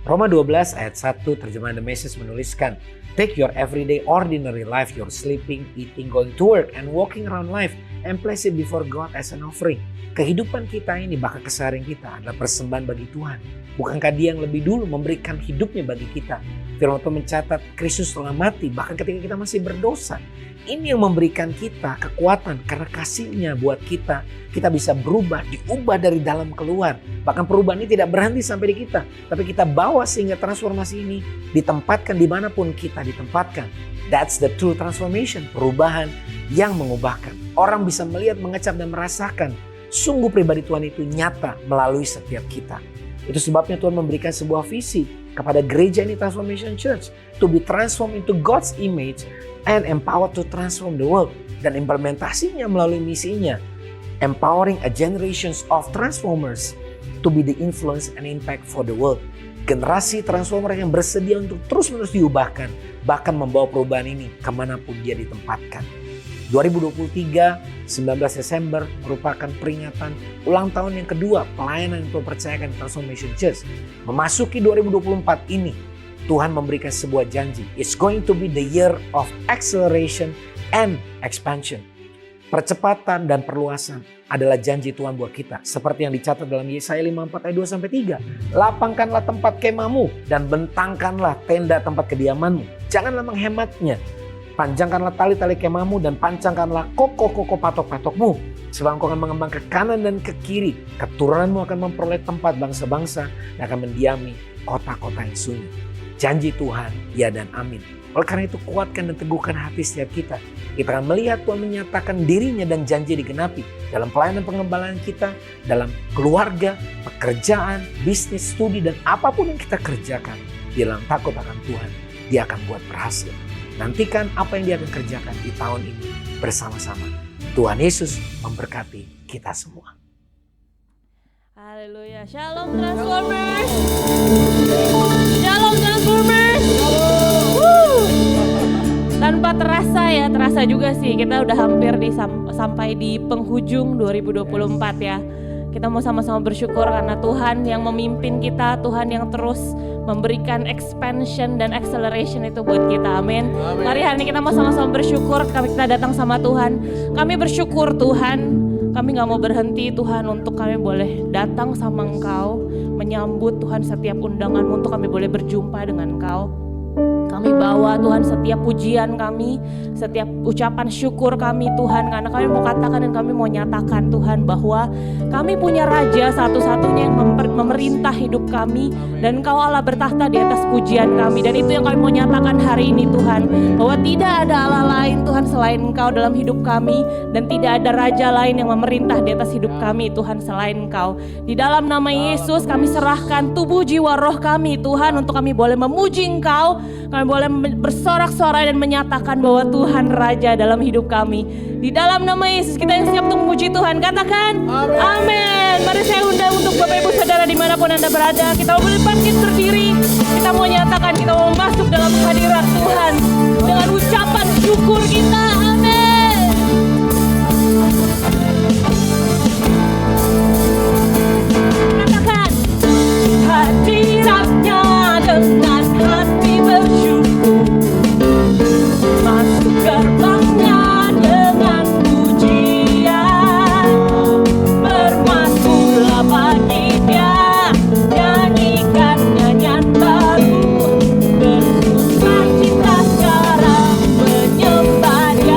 Roma 12 ayat 1 terjemahan The Message menuliskan, "Take your everyday ordinary life, your sleeping, eating, going to work, and walking around life, and place it before God as an offering." Kehidupan kita ini, bahkan keseharian kita adalah persembahan bagi Tuhan. Bukankah Dia yang lebih dulu memberikan hidupnya bagi kita? Firman Tuhan mencatat Kristus telah mati bahkan ketika kita masih berdosa. Ini yang memberikan kita kekuatan karena kasih-Nya buat kita. Kita bisa berubah, diubah dari dalam keluar. Bahkan perubahan ini tidak berhenti sampai di kita. Tapi kita bawa sehingga transformasi ini ditempatkan dimanapun kita ditempatkan. That's the true transformation. Perubahan yang mengubahkan. Orang bisa melihat, mengecap dan merasakan. Sungguh pribadi Tuhan itu nyata melalui setiap kita. Itu sebabnya Tuhan memberikan sebuah visi kepada gereja ini Transformation Church. To be transformed into God's image and empowered to transform the world. Dan implementasinya melalui misinya. Empowering a generations of transformers to be the influence and impact for the world. Generasi transformer yang bersedia untuk terus-menerus diubahkan. Bahkan membawa perubahan ini kemanapun dia ditempatkan. 2023, 19 Desember merupakan peringatan ulang tahun yang kedua pelayanan yang Tuhan percayakan di Transformation Church. Memasuki 2024 ini, Tuhan memberikan sebuah janji. It's going to be the year of acceleration and expansion. Percepatan dan perluasan adalah janji Tuhan buat kita. Seperti yang dicatat dalam Yesaya 54 ayat 2-3. Lapangkanlah tempat kemahmu dan bentangkanlah tenda tempat kediamanmu. Janganlah menghematnya. Panjangkanlah tali-tali kemahmu dan pancangkanlah koko-koko patok-patokmu. Sebab engkau akan mengembang ke kanan dan ke kiri. Keturunanmu akan memperoleh tempat bangsa-bangsa dan akan mendiami kota-kota yang sunyi. Janji Tuhan, ya dan amin. Oleh karena itu kuatkan dan teguhkan hati setiap kita. Kita akan melihat Tuhan menyatakan dirinya dan janji digenapi. Dalam pelayanan pengembalaan kita, dalam keluarga, pekerjaan, bisnis, studi, dan apapun yang kita kerjakan. Di dalam takut akan Tuhan, Dia akan buat berhasil. Nantikan apa yang Dia akan kerjakan di tahun ini bersama-sama. Tuhan Yesus memberkati kita semua. Haleluya. Shalom Transformers. Shalom Transformers. Tanpa terasa juga sih kita udah hampir sampai di penghujung 2024 ya. Kita mau sama-sama bersyukur karena Tuhan yang memimpin kita, Tuhan yang terus memberikan expansion dan acceleration itu buat kita. Amin. Mari hari ini kita mau sama-sama bersyukur karena kita datang sama Tuhan. Kami bersyukur Tuhan, kami gak mau berhenti Tuhan untuk kami boleh datang sama Engkau, menyambut Tuhan setiap undangan untuk kami boleh berjumpa dengan Engkau. Kami bawa Tuhan setiap pujian kami, setiap ucapan syukur kami Tuhan, karena kami mau katakan dan kami mau nyatakan Tuhan bahwa kami punya Raja satu-satunya yang memerintah hidup kami, dan Engkau Allah bertahta di atas pujian kami. Dan itu yang kami mau nyatakan hari ini Tuhan, bahwa tidak ada Allah lain Tuhan selain Engkau dalam hidup kami, dan tidak ada Raja lain yang memerintah di atas hidup kami Tuhan selain Engkau. Di dalam nama Yesus kami serahkan tubuh, jiwa, roh kami Tuhan untuk kami boleh memuji Engkau. Kami boleh bersorak-sorai dan menyatakan bahwa Tuhan Raja dalam hidup kami. Di dalam nama Yesus kita yang siap untuk memuji Tuhan. Katakan amin. Mari saya undang untuk Bapak Ibu Saudara dimanapun Anda berada. Kita mau boleh bangkit berdiri. Kita mau nyatakan, kita mau masuk dalam hadirat Tuhan dengan ucapan syukur kita. Amin. Katakan hadiratnya dengan hati bersyukur, masuk gerbangnya dengan pujian, bermasmurlah bagi Dia, nyanyikan nyanyian baru, bersukacita sekarang menyembah Dia.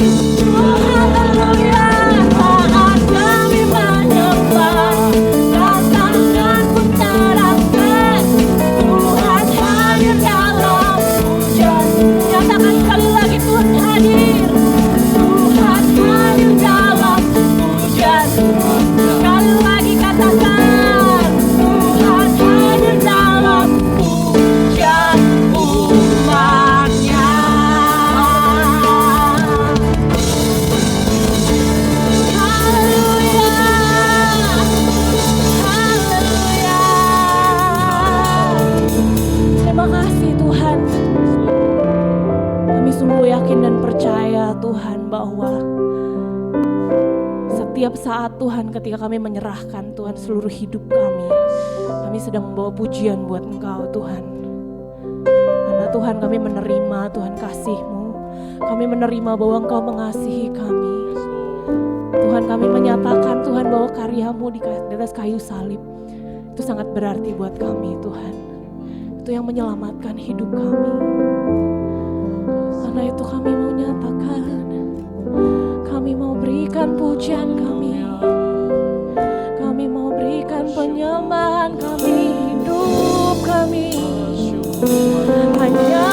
Haleluya, saat kami menyembah, tangan pun terangkat, Tuhan hadir dalam pujian. Nyatakan sekali lagi, Tuhan hadir. Tuhan hadir dalam pujian. Sekali lagi katakan, Tuhan hadir dalam pujian umat-Nya. Haleluya, haleluya. Terima kasih Tuhan. Kami sungguh yakin dan percaya Tuhan bahwa setiap saat Tuhan ketika kami menyerahkan Tuhan seluruh hidup kami sedang membawa pujian buat Engkau Tuhan. Karena Tuhan kami menerima Tuhan kasih-Mu, kami menerima bahwa Engkau mengasihi kami. Tuhan kami menyatakan Tuhan bahwa karya-Mu di atas kayu salib itu sangat berarti buat kami Tuhan. Itu yang menyelamatkan hidup kami. Karena itu kami mau nyatakan, kami mau berikan pujian kami. Kami mau berikan penyembahan kami, hidup kami hanya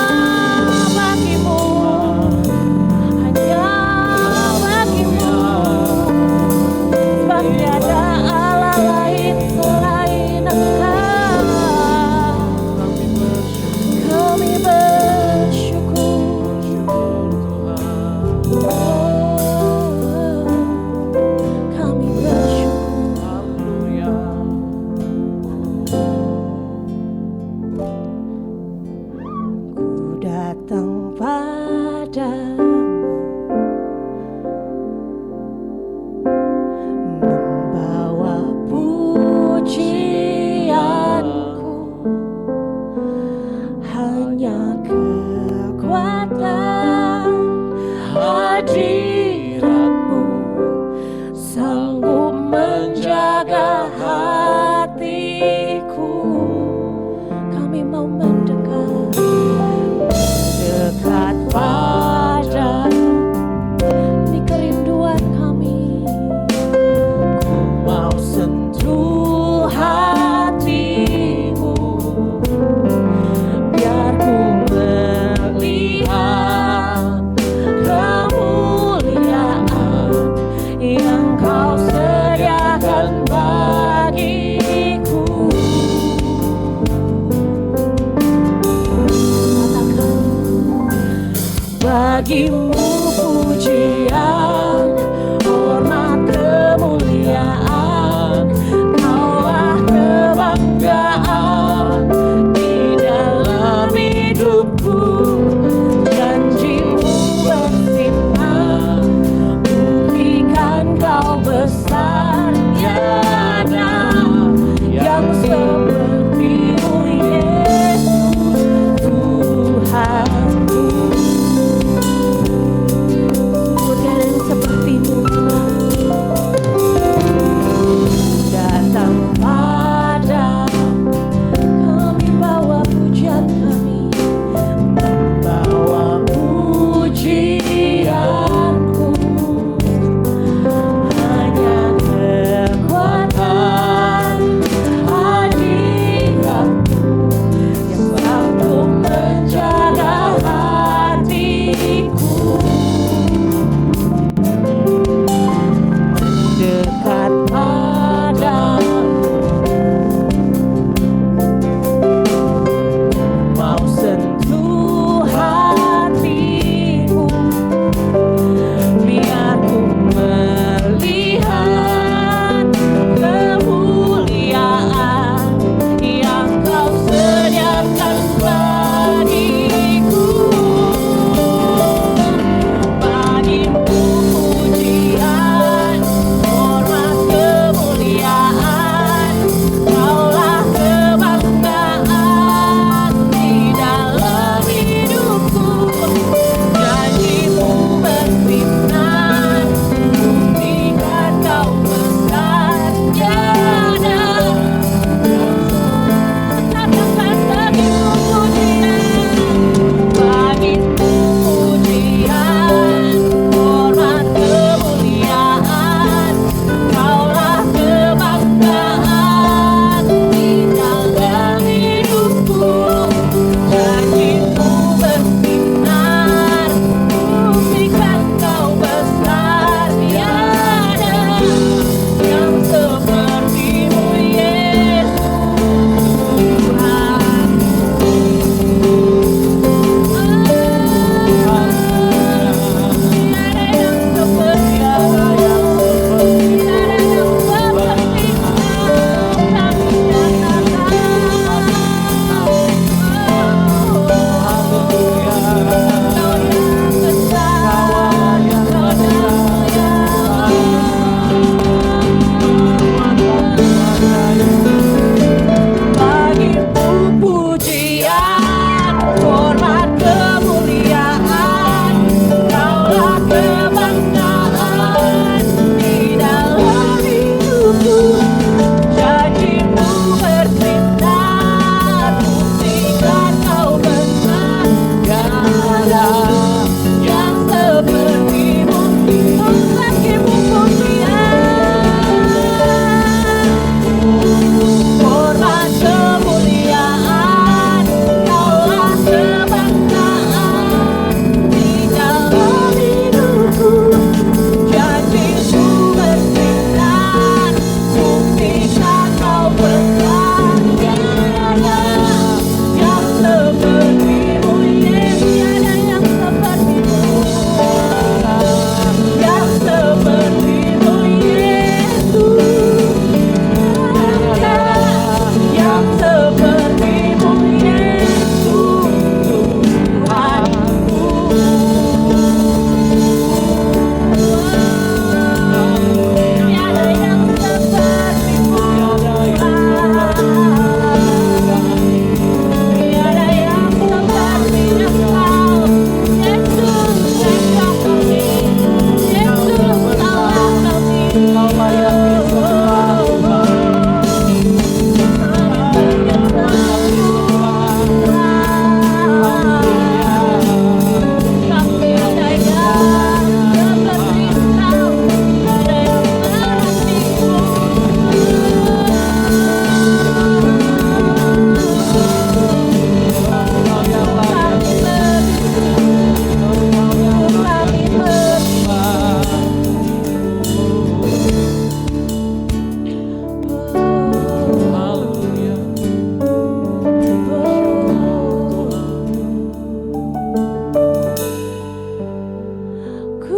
bagi-Mu, hanya bagi-Mu. Sebab tiada Allah lain selain Engkau. Kami bersyukur.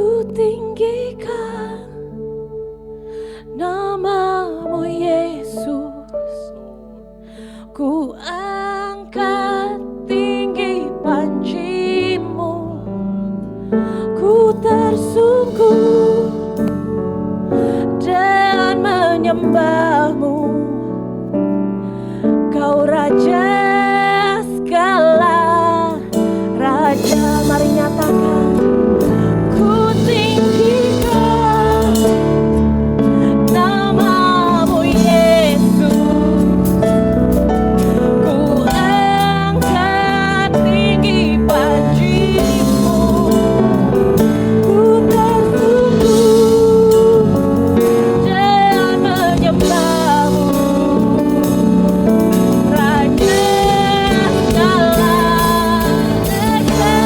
Ku tinggikan namamu Yesus, ku angkat tinggi pancimu, ku tersungkur dan menyembahmu. Kau Raja segala raja, mari nyatakan. Ku tinggikan namamu Yesus, ku angkat tinggi pancimu, ku tersungkur dan menyembahmu. Raja segala raja,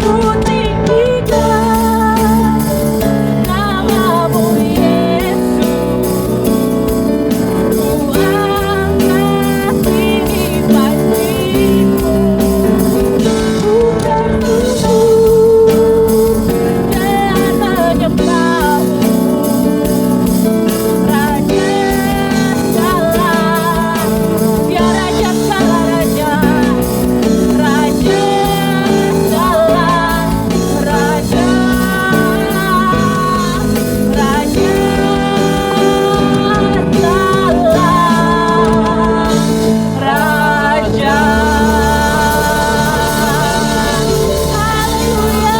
ku tinggikan namamu Yesus, ku angkat tinggi pancimu, ku tersungkur dan menyembahmu. Raja segala, dia raja segala raja, raja segala raja, raja segala raja. Haleluya,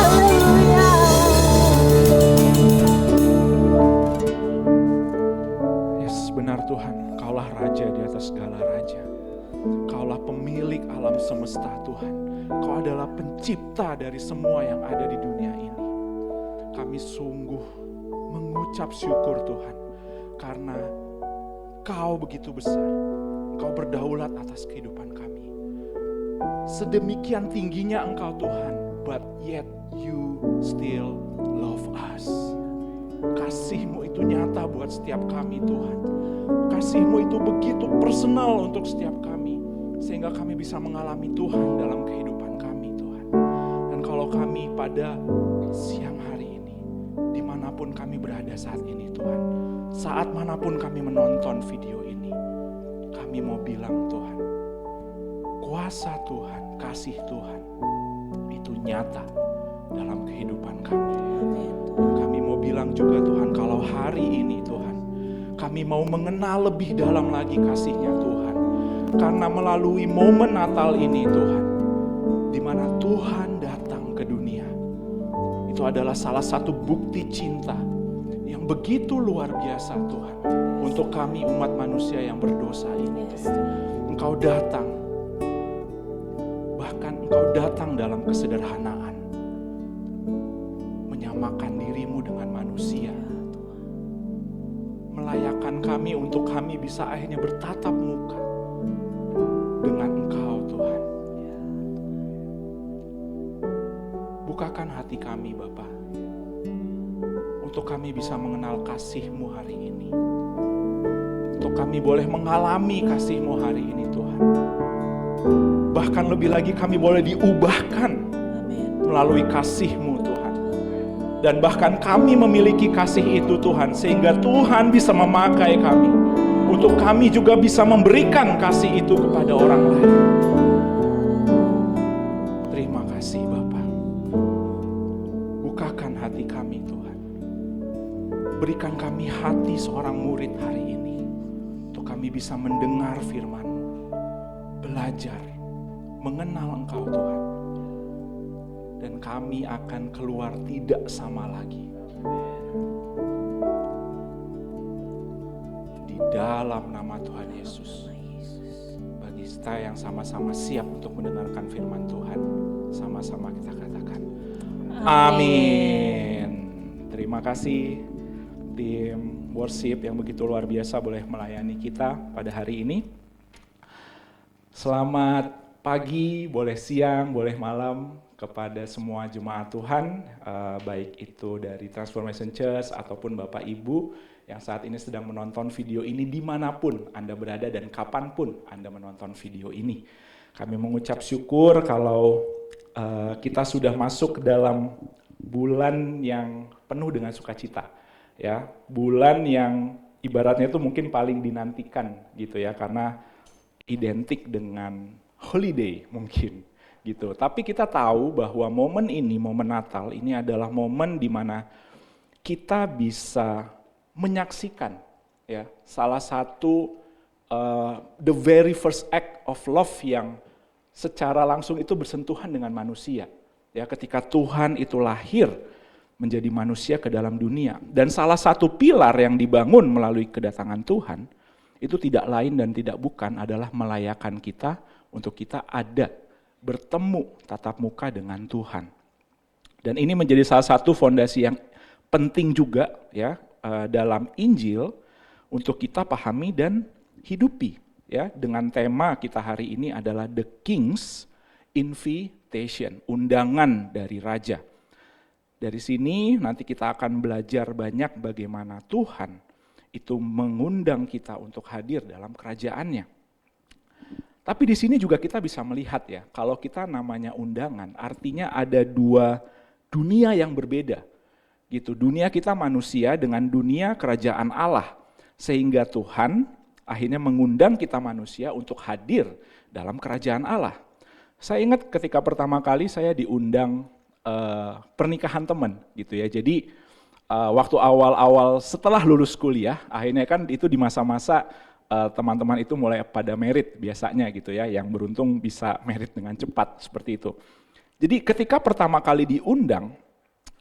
haleluya, haleluya. Yes, benar Tuhan, Kaulah Raja di atas segala raja. Kaulah pemilik alam semesta Tuhan. Kau adalah pencipta dari semua yang ada di dunia ini. Kami sungguh mengucap syukur Tuhan, karena Kau begitu besar. Engkau berdaulat atas kehidupan kami. Sedemikian tingginya Engkau Tuhan, but yet you still love us. Kasih-Mu itu nyata buat setiap kami Tuhan. Kasih-Mu itu begitu personal untuk setiap kami, sehingga kami bisa mengalami Tuhan dalam kehidupan kami Tuhan. Dan kalau kami pada siang hari ini, dimanapun kami berada saat ini Tuhan, saat manapun kami menonton video ini, kami mau bilang Tuhan, kuasa Tuhan, kasih Tuhan, itu nyata dalam kehidupan kami. Kami mau bilang juga Tuhan, kalau hari ini Tuhan, kami mau mengenal lebih dalam lagi kasih-Nya Tuhan. Karena melalui momen Natal ini Tuhan, di mana Tuhan datang ke dunia, itu adalah salah satu bukti cinta yang begitu luar biasa Tuhan, untuk kami umat manusia yang berdosa ini. Engkau datang, bahkan Engkau datang dalam kesederhanaan, menyamakan dirimu dengan manusia, melayakan kami untuk kami bisa akhirnya bertatap muka dengan Engkau Tuhan. Bukakan hati kami Bapa, untuk kami bisa mengenal kasih-Mu hari ini, untuk kami boleh mengalami kasih-Mu hari ini Tuhan. Bahkan lebih lagi kami boleh diubahkan melalui kasih-Mu Tuhan. Dan bahkan kami memiliki kasih itu Tuhan, sehingga Tuhan bisa memakai kami untuk kami juga bisa memberikan kasih itu kepada orang lain. Terima kasih Bapa. Bukakan hati kami Tuhan. Berikan kami hati seorang murid hari ini, untuk kami bisa mendengar firman-Mu, belajar, mengenal Engkau Tuhan. Dan kami akan keluar tidak sama lagi. Di dalam nama Tuhan Yesus. Bagi kita yang sama-sama siap untuk mendengarkan firman Tuhan, sama-sama kita katakan amin. Terima kasih tim worship yang begitu luar biasa boleh melayani kita pada hari ini. Selamat pagi, boleh siang, boleh malam kepada semua jemaat Tuhan, baik itu dari Transformation Church ataupun Bapak Ibu yang saat ini sedang menonton video ini dimanapun Anda berada dan kapanpun Anda menonton video ini. Kami mengucap syukur kalau kita sudah masuk ke dalam bulan yang penuh dengan sukacita, ya, bulan yang ibaratnya itu mungkin paling dinantikan gitu ya, karena identik dengan holiday mungkin gitu. Tapi kita tahu bahwa momen ini, momen Natal ini adalah momen di mana kita bisa menyaksikan ya salah satu the very first act of love yang secara langsung itu bersentuhan dengan manusia. Ya, ketika Tuhan itu lahir menjadi manusia ke dalam dunia. Dan salah satu pilar yang dibangun melalui kedatangan Tuhan, itu tidak lain dan tidak bukan adalah melayakan kita untuk kita ada, bertemu tatap muka dengan Tuhan. Dan ini menjadi salah satu fondasi yang penting juga ya dalam Injil untuk kita pahami dan hidupi. Ya, dengan tema kita hari ini adalah The King's Invitation, undangan dari Raja. Dari sini nanti kita akan belajar banyak bagaimana Tuhan itu mengundang kita untuk hadir dalam kerajaannya. Tapi di sini juga kita bisa melihat ya, kalau kita namanya undangan, artinya ada dua dunia yang berbeda. Gitu, dunia kita manusia dengan dunia kerajaan Allah. Sehingga Tuhan akhirnya mengundang kita manusia untuk hadir dalam kerajaan Allah. Saya ingat ketika pertama kali saya diundang pernikahan teman gitu ya. Jadi waktu awal-awal setelah lulus kuliah, akhirnya kan itu di masa-masa teman-teman itu mulai pada merit biasanya gitu ya, yang beruntung bisa merit dengan cepat seperti itu. Jadi ketika pertama kali diundang,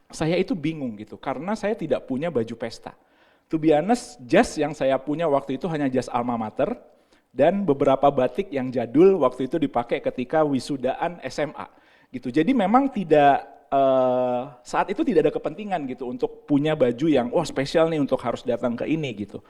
saya itu bingung gitu karena saya tidak punya baju pesta. To be honest, jas yang saya punya waktu itu hanya jas alma mater dan beberapa batik yang jadul waktu itu dipakai ketika wisudaan SMA gitu. Jadi memang tidak saat itu tidak ada kepentingan gitu untuk punya baju yang spesial nih untuk harus datang ke ini gitu.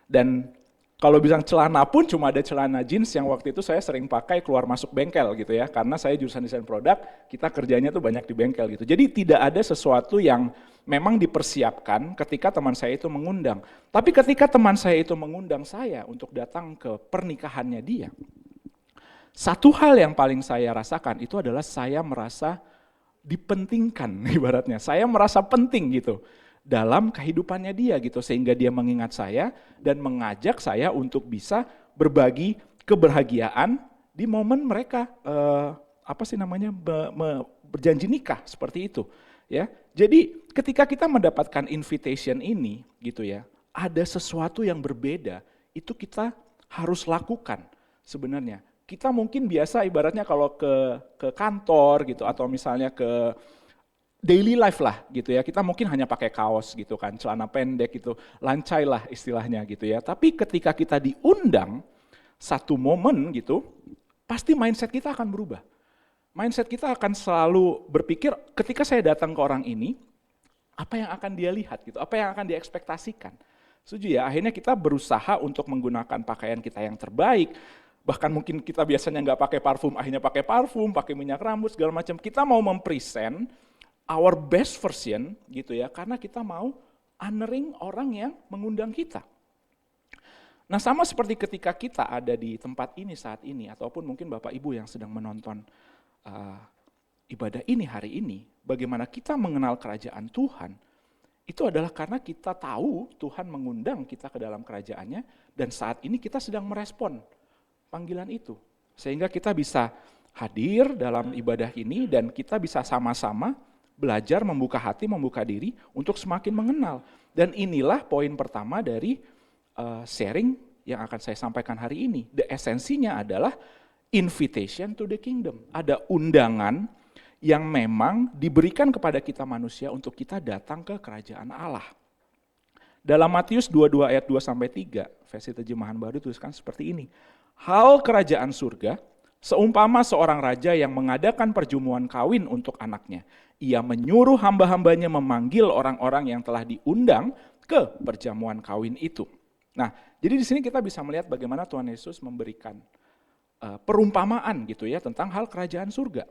Dan kalau bilang celana pun cuma ada celana jeans yang waktu itu saya sering pakai keluar masuk bengkel gitu ya, karena saya jurusan desain produk, kita kerjanya tuh banyak di bengkel gitu. Jadi tidak ada sesuatu yang memang dipersiapkan ketika teman saya itu mengundang. Tapi ketika teman saya itu mengundang saya untuk datang ke pernikahannya dia, satu hal yang paling saya rasakan itu adalah saya merasa dipentingkan ibaratnya. Saya merasa penting gitu dalam kehidupannya dia gitu, sehingga dia mengingat saya dan mengajak saya untuk bisa berbagi kebahagiaan di momen mereka berjanji nikah seperti itu ya. Jadi ketika kita mendapatkan invitation ini gitu ya, ada sesuatu yang berbeda itu kita harus lakukan sebenarnya. Kita mungkin biasa ibaratnya kalau ke kantor gitu atau misalnya ke daily life lah gitu ya, kita mungkin hanya pakai kaos gitu kan, celana pendek gitu, lancai lah istilahnya gitu ya. Tapi ketika kita diundang satu momen gitu, pasti mindset kita akan berubah. Mindset kita akan selalu berpikir ketika saya datang ke orang ini, apa yang akan dia lihat gitu, apa yang akan dia ekspektasikan. Setuju ya, akhirnya kita berusaha untuk menggunakan pakaian kita yang terbaik, bahkan mungkin kita biasanya nggak pakai parfum, akhirnya pakai parfum, pakai minyak rambut, segala macam. Kita mau mempresent our best version gitu ya, karena kita mau honoring orang yang mengundang kita. Nah sama seperti ketika kita ada di tempat ini saat ini, ataupun mungkin Bapak Ibu yang sedang menonton ibadah ini hari ini, bagaimana kita mengenal kerajaan Tuhan, itu adalah karena kita tahu Tuhan mengundang kita ke dalam kerajaannya, dan saat ini kita sedang merespon panggilan itu. Sehingga kita bisa hadir dalam ibadah ini, dan kita bisa sama-sama belajar membuka hati, membuka diri untuk semakin mengenal. Dan inilah poin pertama dari sharing yang akan saya sampaikan hari ini. The esensinya adalah invitation to the kingdom. Ada undangan yang memang diberikan kepada kita manusia untuk kita datang ke kerajaan Allah. Dalam Matius 22 ayat 2-3, versi terjemahan baru tuliskan seperti ini. Hal kerajaan surga seumpama seorang raja yang mengadakan perjamuan kawin untuk anaknya. Ia menyuruh hamba-hambanya memanggil orang-orang yang telah diundang ke perjamuan kawin itu. Nah, jadi di sini kita bisa melihat bagaimana Tuhan Yesus memberikan perumpamaan gitu ya tentang hal kerajaan surga.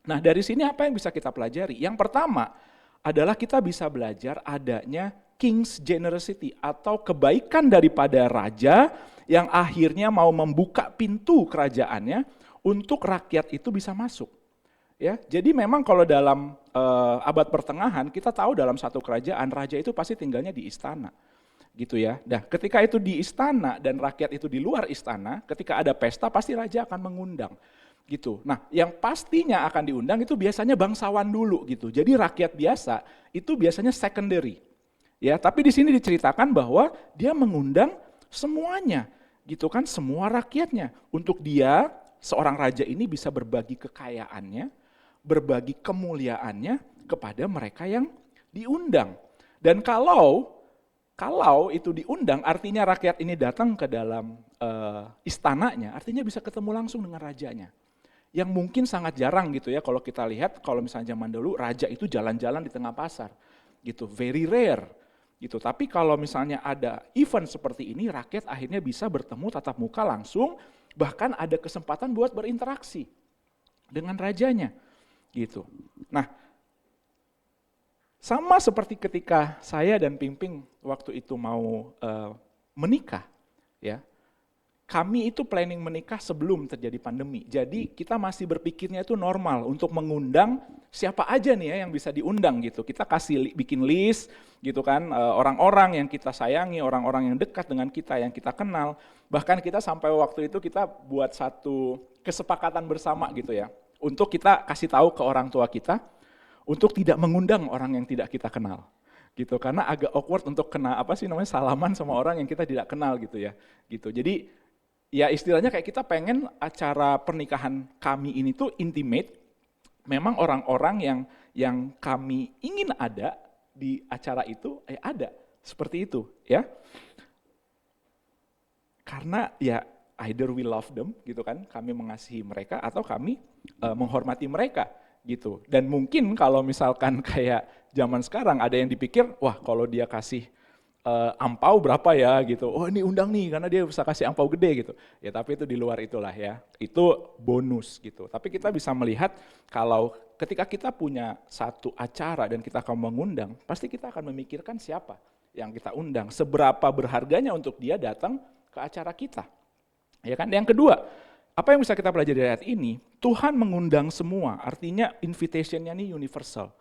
Nah, dari sini apa yang bisa kita pelajari? Yang pertama adalah kita bisa belajar adanya king's generosity atau kebaikan daripada raja yang akhirnya mau membuka pintu kerajaannya untuk rakyat itu bisa masuk. Ya, jadi memang kalau dalam abad pertengahan kita tahu dalam satu kerajaan raja itu pasti tinggalnya di istana. Gitu ya. Nah, ketika itu di istana dan rakyat itu di luar istana, ketika ada pesta pasti raja akan mengundang. Gitu. Nah, yang pastinya akan diundang itu biasanya bangsawan dulu gitu. Jadi rakyat biasa itu biasanya secondary. Ya, tapi di sini diceritakan bahwa dia mengundang semuanya. Gitu kan, semua rakyatnya. Untuk dia, seorang raja ini bisa berbagi kekayaannya, berbagi kemuliaannya kepada mereka yang diundang. Dan kalau itu diundang, artinya rakyat ini datang ke dalam istananya, artinya bisa ketemu langsung dengan rajanya. Yang mungkin sangat jarang gitu ya, kalau kita lihat, kalau misalnya zaman dulu, raja itu jalan-jalan di tengah pasar. Gitu, very rare. Gitu. Tapi kalau misalnya ada event seperti ini, rakyat akhirnya bisa bertemu tatap muka langsung, bahkan ada kesempatan buat berinteraksi dengan rajanya. Gitu. Nah, sama seperti ketika saya dan Pingping waktu itu mau menikah, ya, kami itu planning menikah sebelum terjadi pandemi. Jadi kita masih berpikirnya itu normal untuk mengundang siapa aja nih ya yang bisa diundang gitu. Kita kasih bikin list gitu kan, orang-orang yang kita sayangi, orang-orang yang dekat dengan kita, yang kita kenal. Bahkan kita sampai waktu itu kita buat satu kesepakatan bersama gitu ya, untuk kita kasih tahu ke orang tua kita, untuk tidak mengundang orang yang tidak kita kenal. Gitu, karena agak awkward untuk salaman sama orang yang kita tidak kenal gitu ya. Gitu. Jadi ya istilahnya kayak kita pengen acara pernikahan kami ini tuh intimate, memang orang-orang yang kami ingin ada di acara itu, ada, seperti itu ya. Karena ya either we love them gitu kan, kami mengasihi mereka atau kami menghormati mereka gitu. Dan mungkin kalau misalkan kayak zaman sekarang ada yang dipikir, wah kalau dia kasih ampau berapa ya gitu, oh ini undang nih karena dia bisa kasih ampau gede gitu. Ya tapi itu di luar itulah ya, itu bonus gitu. Tapi kita bisa melihat kalau ketika kita punya satu acara dan kita akan mengundang, pasti kita akan memikirkan siapa yang kita undang, seberapa berharganya untuk dia datang ke acara kita. Ya kan? Yang kedua, apa yang bisa kita pelajari dari ayat ini? Tuhan mengundang semua, artinya invitation-nya ini universal.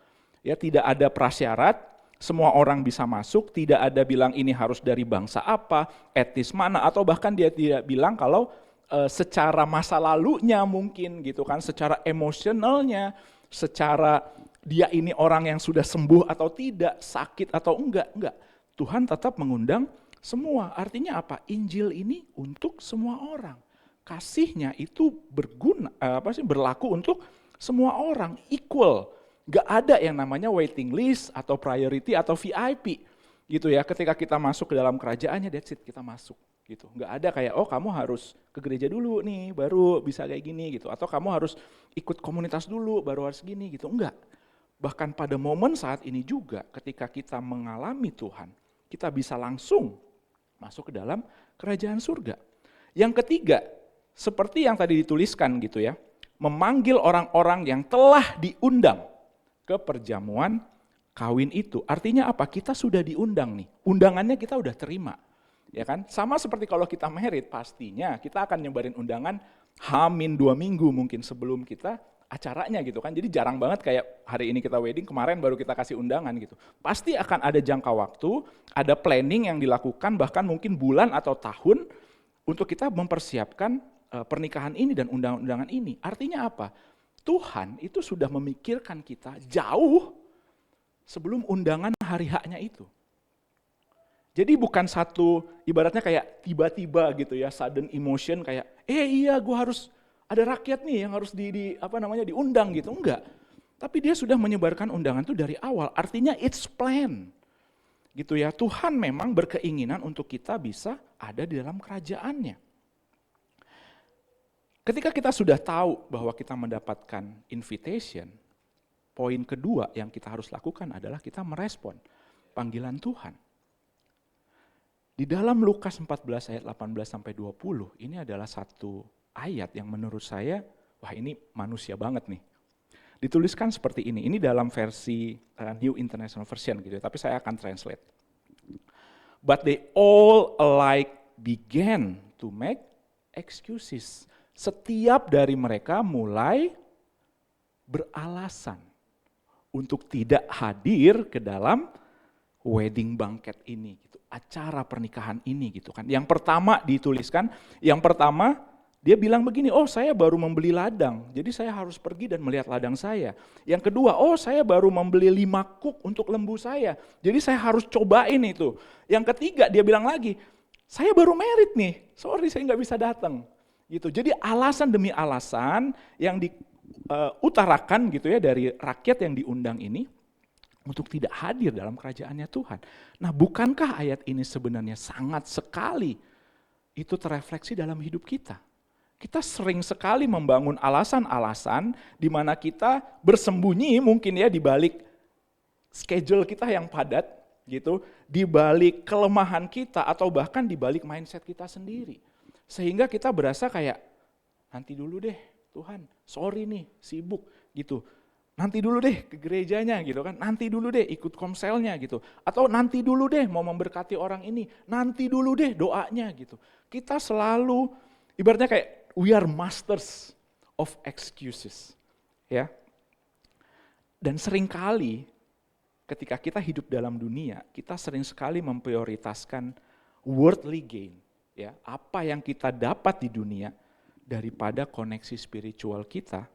Ya, tidak ada prasyarat, semua orang bisa masuk, tidak ada bilang ini harus dari bangsa apa, etnis mana, atau bahkan dia tidak bilang kalau secara masa lalunya mungkin gitu kan, secara emosionalnya, secara dia ini orang yang sudah sembuh atau tidak, sakit atau enggak. Tuhan tetap mengundang semua. Artinya apa? Injil ini untuk semua orang. Kasihnya itu berlaku untuk semua orang, equal. Gak ada yang namanya waiting list atau priority atau VIP gitu ya. Ketika kita masuk ke dalam kerajaannya, that's it, kita masuk gitu. Gak ada kayak kamu harus ke gereja dulu nih baru bisa kayak gini gitu, atau kamu harus ikut komunitas dulu baru harus gini gitu. Enggak. Bahkan pada momen saat ini juga ketika kita mengalami Tuhan, kita bisa langsung masuk ke dalam kerajaan surga. Yang ketiga, seperti yang tadi dituliskan gitu ya, memanggil orang-orang yang telah diundang ke perjamuan kawin itu. Artinya apa? Kita sudah diundang nih. Undangannya kita udah terima. Ya kan? Sama seperti kalau kita married, pastinya kita akan nyebarin undangan H-2 minggu mungkin sebelum kita acaranya gitu kan. Jadi jarang banget kayak hari ini kita wedding, kemarin baru kita kasih undangan gitu. Pasti akan ada jangka waktu, ada planning yang dilakukan bahkan mungkin bulan atau tahun untuk kita mempersiapkan pernikahan ini dan undangan-undangan ini. Artinya apa? Tuhan itu sudah memikirkan kita jauh sebelum undangan hari haknya itu. Jadi bukan satu ibaratnya kayak tiba-tiba gitu ya, sudden emotion kayak iya gue harus ada rakyat nih yang harus diundang gitu, enggak. Tapi dia sudah menyebarkan undangan itu dari awal, artinya it's plan. Gitu ya, Tuhan memang berkeinginan untuk kita bisa ada di dalam kerajaannya. Ketika kita sudah tahu bahwa kita mendapatkan invitation, poin kedua yang kita harus lakukan adalah kita merespon panggilan Tuhan. Di dalam Lukas 14 ayat 18-20, ini adalah satu ayat yang menurut saya, wah ini manusia banget nih. Dituliskan seperti ini dalam versi New International Version gitu ya, tapi saya akan translate. But they all alike began to make excuses. Setiap dari mereka mulai beralasan untuk tidak hadir ke dalam wedding banquet ini gitu, acara pernikahan ini gitu kan. Yang pertama dituliskan, dia bilang begini, oh saya baru membeli ladang, jadi saya harus pergi dan melihat ladang saya. Yang kedua, oh saya baru membeli 5 kuk untuk lembu saya, jadi saya harus cobain itu. Yang ketiga dia bilang lagi, saya baru married nih, sorry saya nggak bisa datang. Gitu. Jadi alasan demi alasan yang diutarakan gitu ya dari rakyat yang diundang ini untuk tidak hadir dalam kerajaannya Tuhan. Nah, bukankah ayat ini sebenarnya sangat sekali itu terefleksi dalam hidup kita? Kita sering sekali membangun alasan-alasan di mana kita bersembunyi mungkin ya di balik schedule kita yang padat gitu, di balik kelemahan kita atau bahkan di balik mindset kita sendiri. Sehingga kita berasa kayak nanti dulu deh Tuhan, sorry nih sibuk gitu. Nanti dulu deh ke gerejanya gitu kan, nanti dulu deh ikut komselnya gitu. Atau nanti dulu deh mau memberkati orang ini, nanti dulu deh doanya gitu. Kita selalu ibaratnya kayak we are masters of excuses. Ya. Dan seringkali ketika kita hidup dalam dunia, kita sering sekali memprioritaskan worldly gain. Ya, apa yang kita dapat di dunia daripada koneksi spiritual kita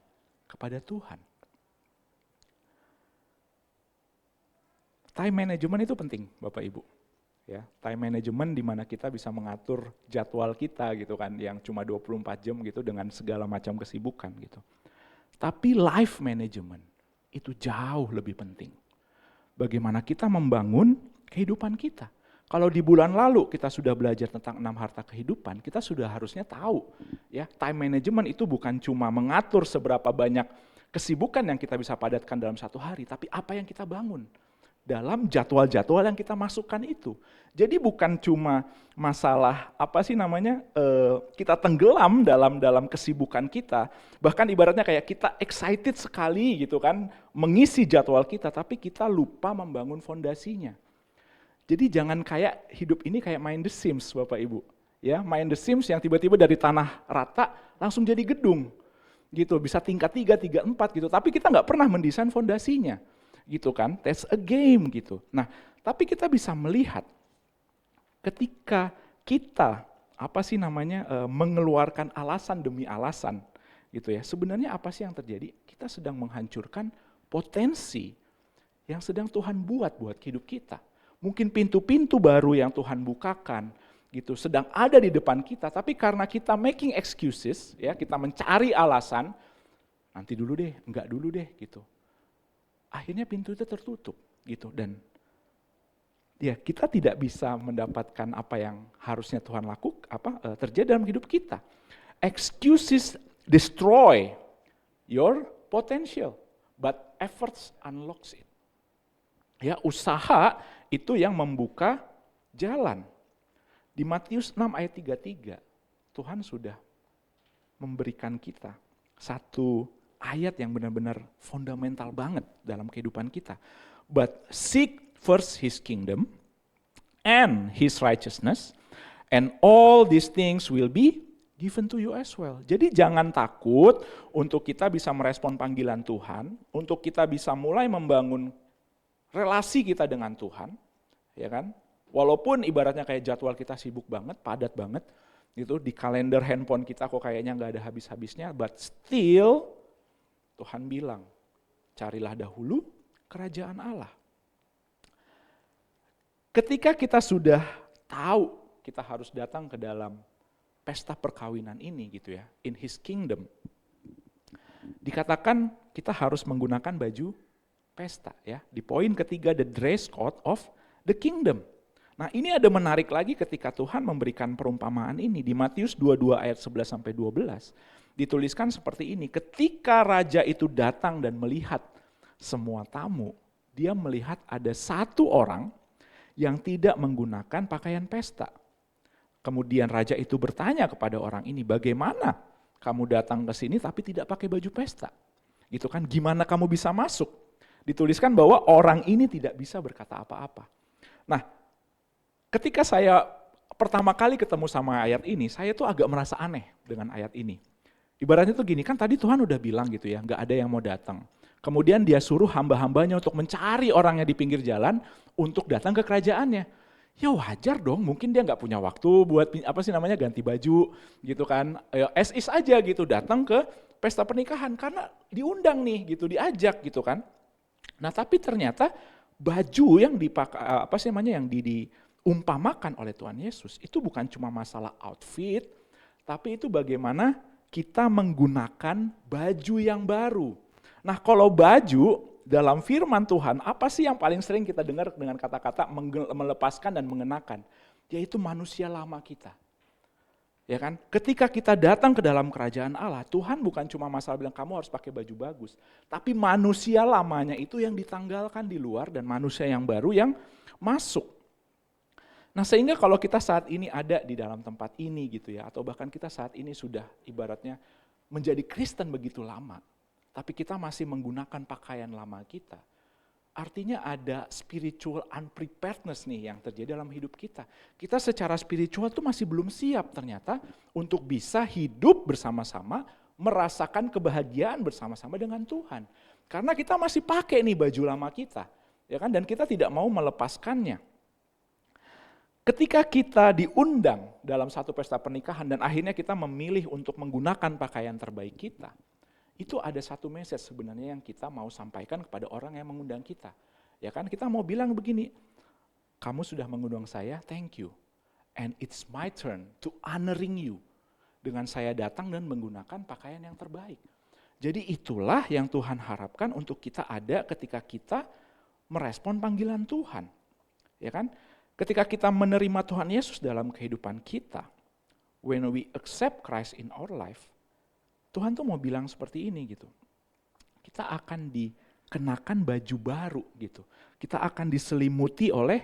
kepada Tuhan. Time management itu penting, Bapak Ibu. Ya, time management di mana kita bisa mengatur jadwal kita gitu kan, yang cuma 24 jam gitu dengan segala macam kesibukan gitu. Tapi life management itu jauh lebih penting. Bagaimana kita membangun kehidupan kita. Kalau di bulan lalu kita sudah belajar tentang 6 harta kehidupan, kita sudah harusnya tahu ya, time management itu bukan cuma mengatur seberapa banyak kesibukan yang kita bisa padatkan dalam satu hari, tapi apa yang kita bangun dalam jadwal-jadwal yang kita masukkan itu. Jadi bukan cuma masalah kita tenggelam dalam kesibukan kita, bahkan ibaratnya kayak kita excited sekali gitu kan mengisi jadwal kita, tapi kita lupa membangun fondasinya. Jadi jangan kayak hidup ini kayak main The Sims Bapak Ibu. Ya, main The Sims yang tiba-tiba dari tanah rata langsung jadi gedung. Gitu, bisa tingkat 3, 3, 4 gitu, tapi kita nggak pernah mendesain fondasinya. Gitu kan, that's a game gitu. Nah, tapi kita bisa melihat ketika kita mengeluarkan alasan demi alasan gitu ya. Sebenarnya apa sih yang terjadi? Kita sedang menghancurkan potensi yang sedang Tuhan buat hidup kita. Mungkin pintu-pintu baru yang Tuhan bukakan gitu sedang ada di depan kita, tapi karena kita making excuses ya, kita mencari alasan nanti dulu deh, enggak dulu deh gitu. Akhirnya pintu itu tertutup gitu, dan ya kita tidak bisa mendapatkan apa yang harusnya Tuhan terjadi dalam hidup kita. Excuses destroy your potential, but efforts unlocks it. Ya, usaha itu yang membuka jalan. Di Matius 6 ayat 33, Tuhan sudah memberikan kita satu ayat yang benar-benar fundamental banget dalam kehidupan kita. But seek first His kingdom and His righteousness, and all these things will be given to you as well. Jadi jangan takut untuk kita bisa merespon panggilan Tuhan, untuk kita bisa mulai membangun relasi kita dengan Tuhan, ya kan? Walaupun ibaratnya kayak jadwal kita sibuk banget, padat banget, gitu di kalender handphone kita kok kayaknya nggak ada habis-habisnya, but still Tuhan bilang, carilah dahulu kerajaan Allah. Ketika kita sudah tahu kita harus datang ke dalam pesta perkawinan ini gitu ya, in His kingdom, dikatakan kita harus menggunakan baju pesta ya. Di poin ketiga, the dress code of the kingdom. Nah, ini ada menarik lagi ketika Tuhan memberikan perumpamaan ini di Matius 22 ayat 11 sampai 12. Dituliskan seperti ini, ketika raja itu datang dan melihat semua tamu, dia melihat ada satu orang yang tidak menggunakan pakaian pesta. Kemudian raja itu bertanya kepada orang ini, bagaimana kamu datang ke sini tapi tidak pakai baju pesta? Gitu kan, gimana kamu bisa masuk? Dituliskan bahwa orang ini tidak bisa berkata apa-apa. Nah, ketika saya pertama kali ketemu sama ayat ini, saya tuh agak merasa aneh dengan ayat ini. Ibaratnya tuh gini, kan tadi Tuhan udah bilang gitu ya, nggak ada yang mau datang. Kemudian dia suruh hamba-hambanya untuk mencari orangnya di pinggir jalan untuk datang ke kerajaannya. Ya wajar dong, mungkin dia nggak punya waktu buat ganti baju gitu kan. As is aja gitu, datang ke pesta pernikahan karena diundang nih gitu, diajak gitu kan. Nah tapi ternyata baju yang yang diumpamakan oleh Tuhan Yesus itu bukan cuma masalah outfit, tapi itu bagaimana kita menggunakan baju yang baru. Nah kalau baju dalam firman Tuhan, apa sih yang paling sering kita dengar dengan kata-kata melepaskan dan mengenakan? Yaitu manusia lama kita. Ya kan? Ketika kita datang ke dalam kerajaan Allah, Tuhan bukan cuma masalah bilang kamu harus pakai baju bagus, tapi manusia lamanya itu yang ditanggalkan di luar dan manusia yang baru yang masuk. Nah sehingga kalau kita saat ini ada di dalam tempat ini gitu ya, atau bahkan kita saat ini sudah ibaratnya menjadi Kristen begitu lama, tapi kita masih menggunakan pakaian lama kita. Artinya ada spiritual unpreparedness nih yang terjadi dalam hidup kita. Kita secara spiritual tuh masih belum siap ternyata untuk bisa hidup bersama-sama, merasakan kebahagiaan bersama-sama dengan Tuhan. Karena kita masih pakai nih baju lama kita, ya kan? Dan kita tidak mau melepaskannya. Ketika kita diundang dalam satu pesta pernikahan dan akhirnya kita memilih untuk menggunakan pakaian terbaik kita, itu ada satu message sebenarnya yang kita mau sampaikan kepada orang yang mengundang kita. Ya kan, kita mau bilang begini, kamu sudah mengundang saya, thank you. And it's my turn to honoring you. Dengan saya datang dan menggunakan pakaian yang terbaik. Jadi itulah yang Tuhan harapkan untuk kita ada ketika kita merespon panggilan Tuhan. Ya kan? Ketika kita menerima Tuhan Yesus dalam kehidupan kita, when we accept Christ in our life, Tuhan tuh mau bilang seperti ini gitu. Kita akan dikenakan baju baru gitu. Kita akan diselimuti oleh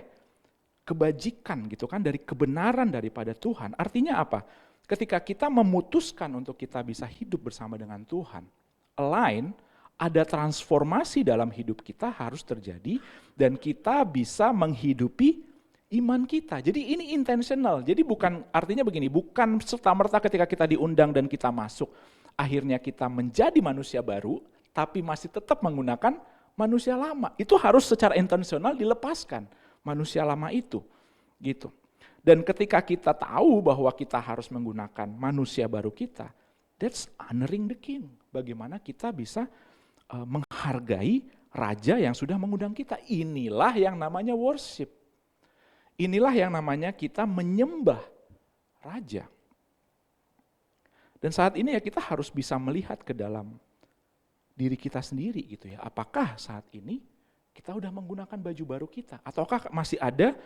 kebajikan gitu kan, dari kebenaran daripada Tuhan. Artinya apa? Ketika kita memutuskan untuk kita bisa hidup bersama dengan Tuhan, align, ada transformasi dalam hidup kita harus terjadi dan kita bisa menghidupi iman kita. Jadi ini intentional. Jadi artinya begini, bukan serta-merta ketika kita diundang dan kita masuk, akhirnya kita menjadi manusia baru, tapi masih tetap menggunakan manusia lama. Itu harus secara intensional dilepaskan manusia lama itu, gitu. Dan ketika kita tahu bahwa kita harus menggunakan manusia baru kita, that's honoring the king. Bagaimana kita bisa menghargai raja yang sudah mengundang kita. Inilah yang namanya worship. Inilah yang namanya kita menyembah raja. Dan saat ini ya kita harus bisa melihat ke dalam diri kita sendiri gitu ya. Apakah saat ini kita udah menggunakan baju baru kita? Ataukah masih ada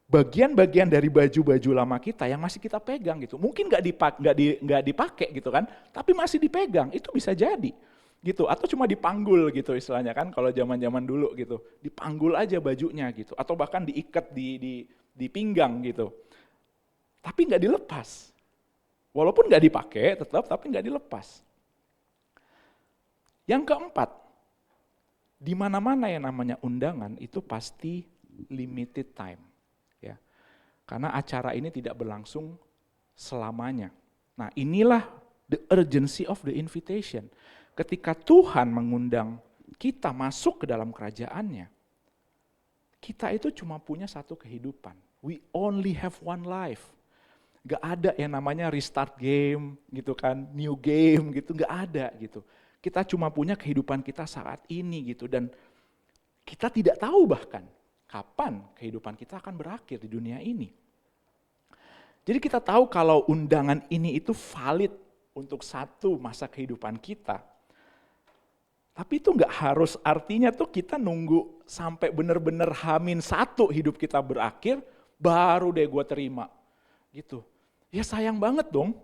bagian-bagian dari baju-baju lama kita yang masih kita pegang gitu. Mungkin nggak dipakai gitu kan, tapi masih dipegang, itu bisa jadi gitu. Atau cuma dipanggul gitu istilahnya kan, kalau zaman-zaman dulu gitu. Dipanggul aja bajunya gitu, atau bahkan diikat di pinggang gitu. Tapi nggak dilepas. Walaupun nggak dipakai tetap, tapi nggak dilepas. Yang keempat, di mana-mana yang namanya undangan itu pasti limited time, ya. Karena acara ini tidak berlangsung selamanya. Nah, inilah the urgency of the invitation. Ketika Tuhan mengundang kita masuk ke dalam kerajaannya, kita itu cuma punya satu kehidupan. We only have one life. Gak ada yang namanya restart game gitu kan, new game gitu, gak ada gitu. Kita cuma punya kehidupan kita saat ini gitu, dan kita tidak tahu bahkan kapan kehidupan kita akan berakhir di dunia ini. Jadi kita tahu kalau undangan ini itu valid untuk satu masa kehidupan kita. Tapi itu gak harus artinya tuh kita nunggu sampai benar-benar H-1 hidup kita berakhir, baru deh gue terima gitu. Ya sayang banget dong,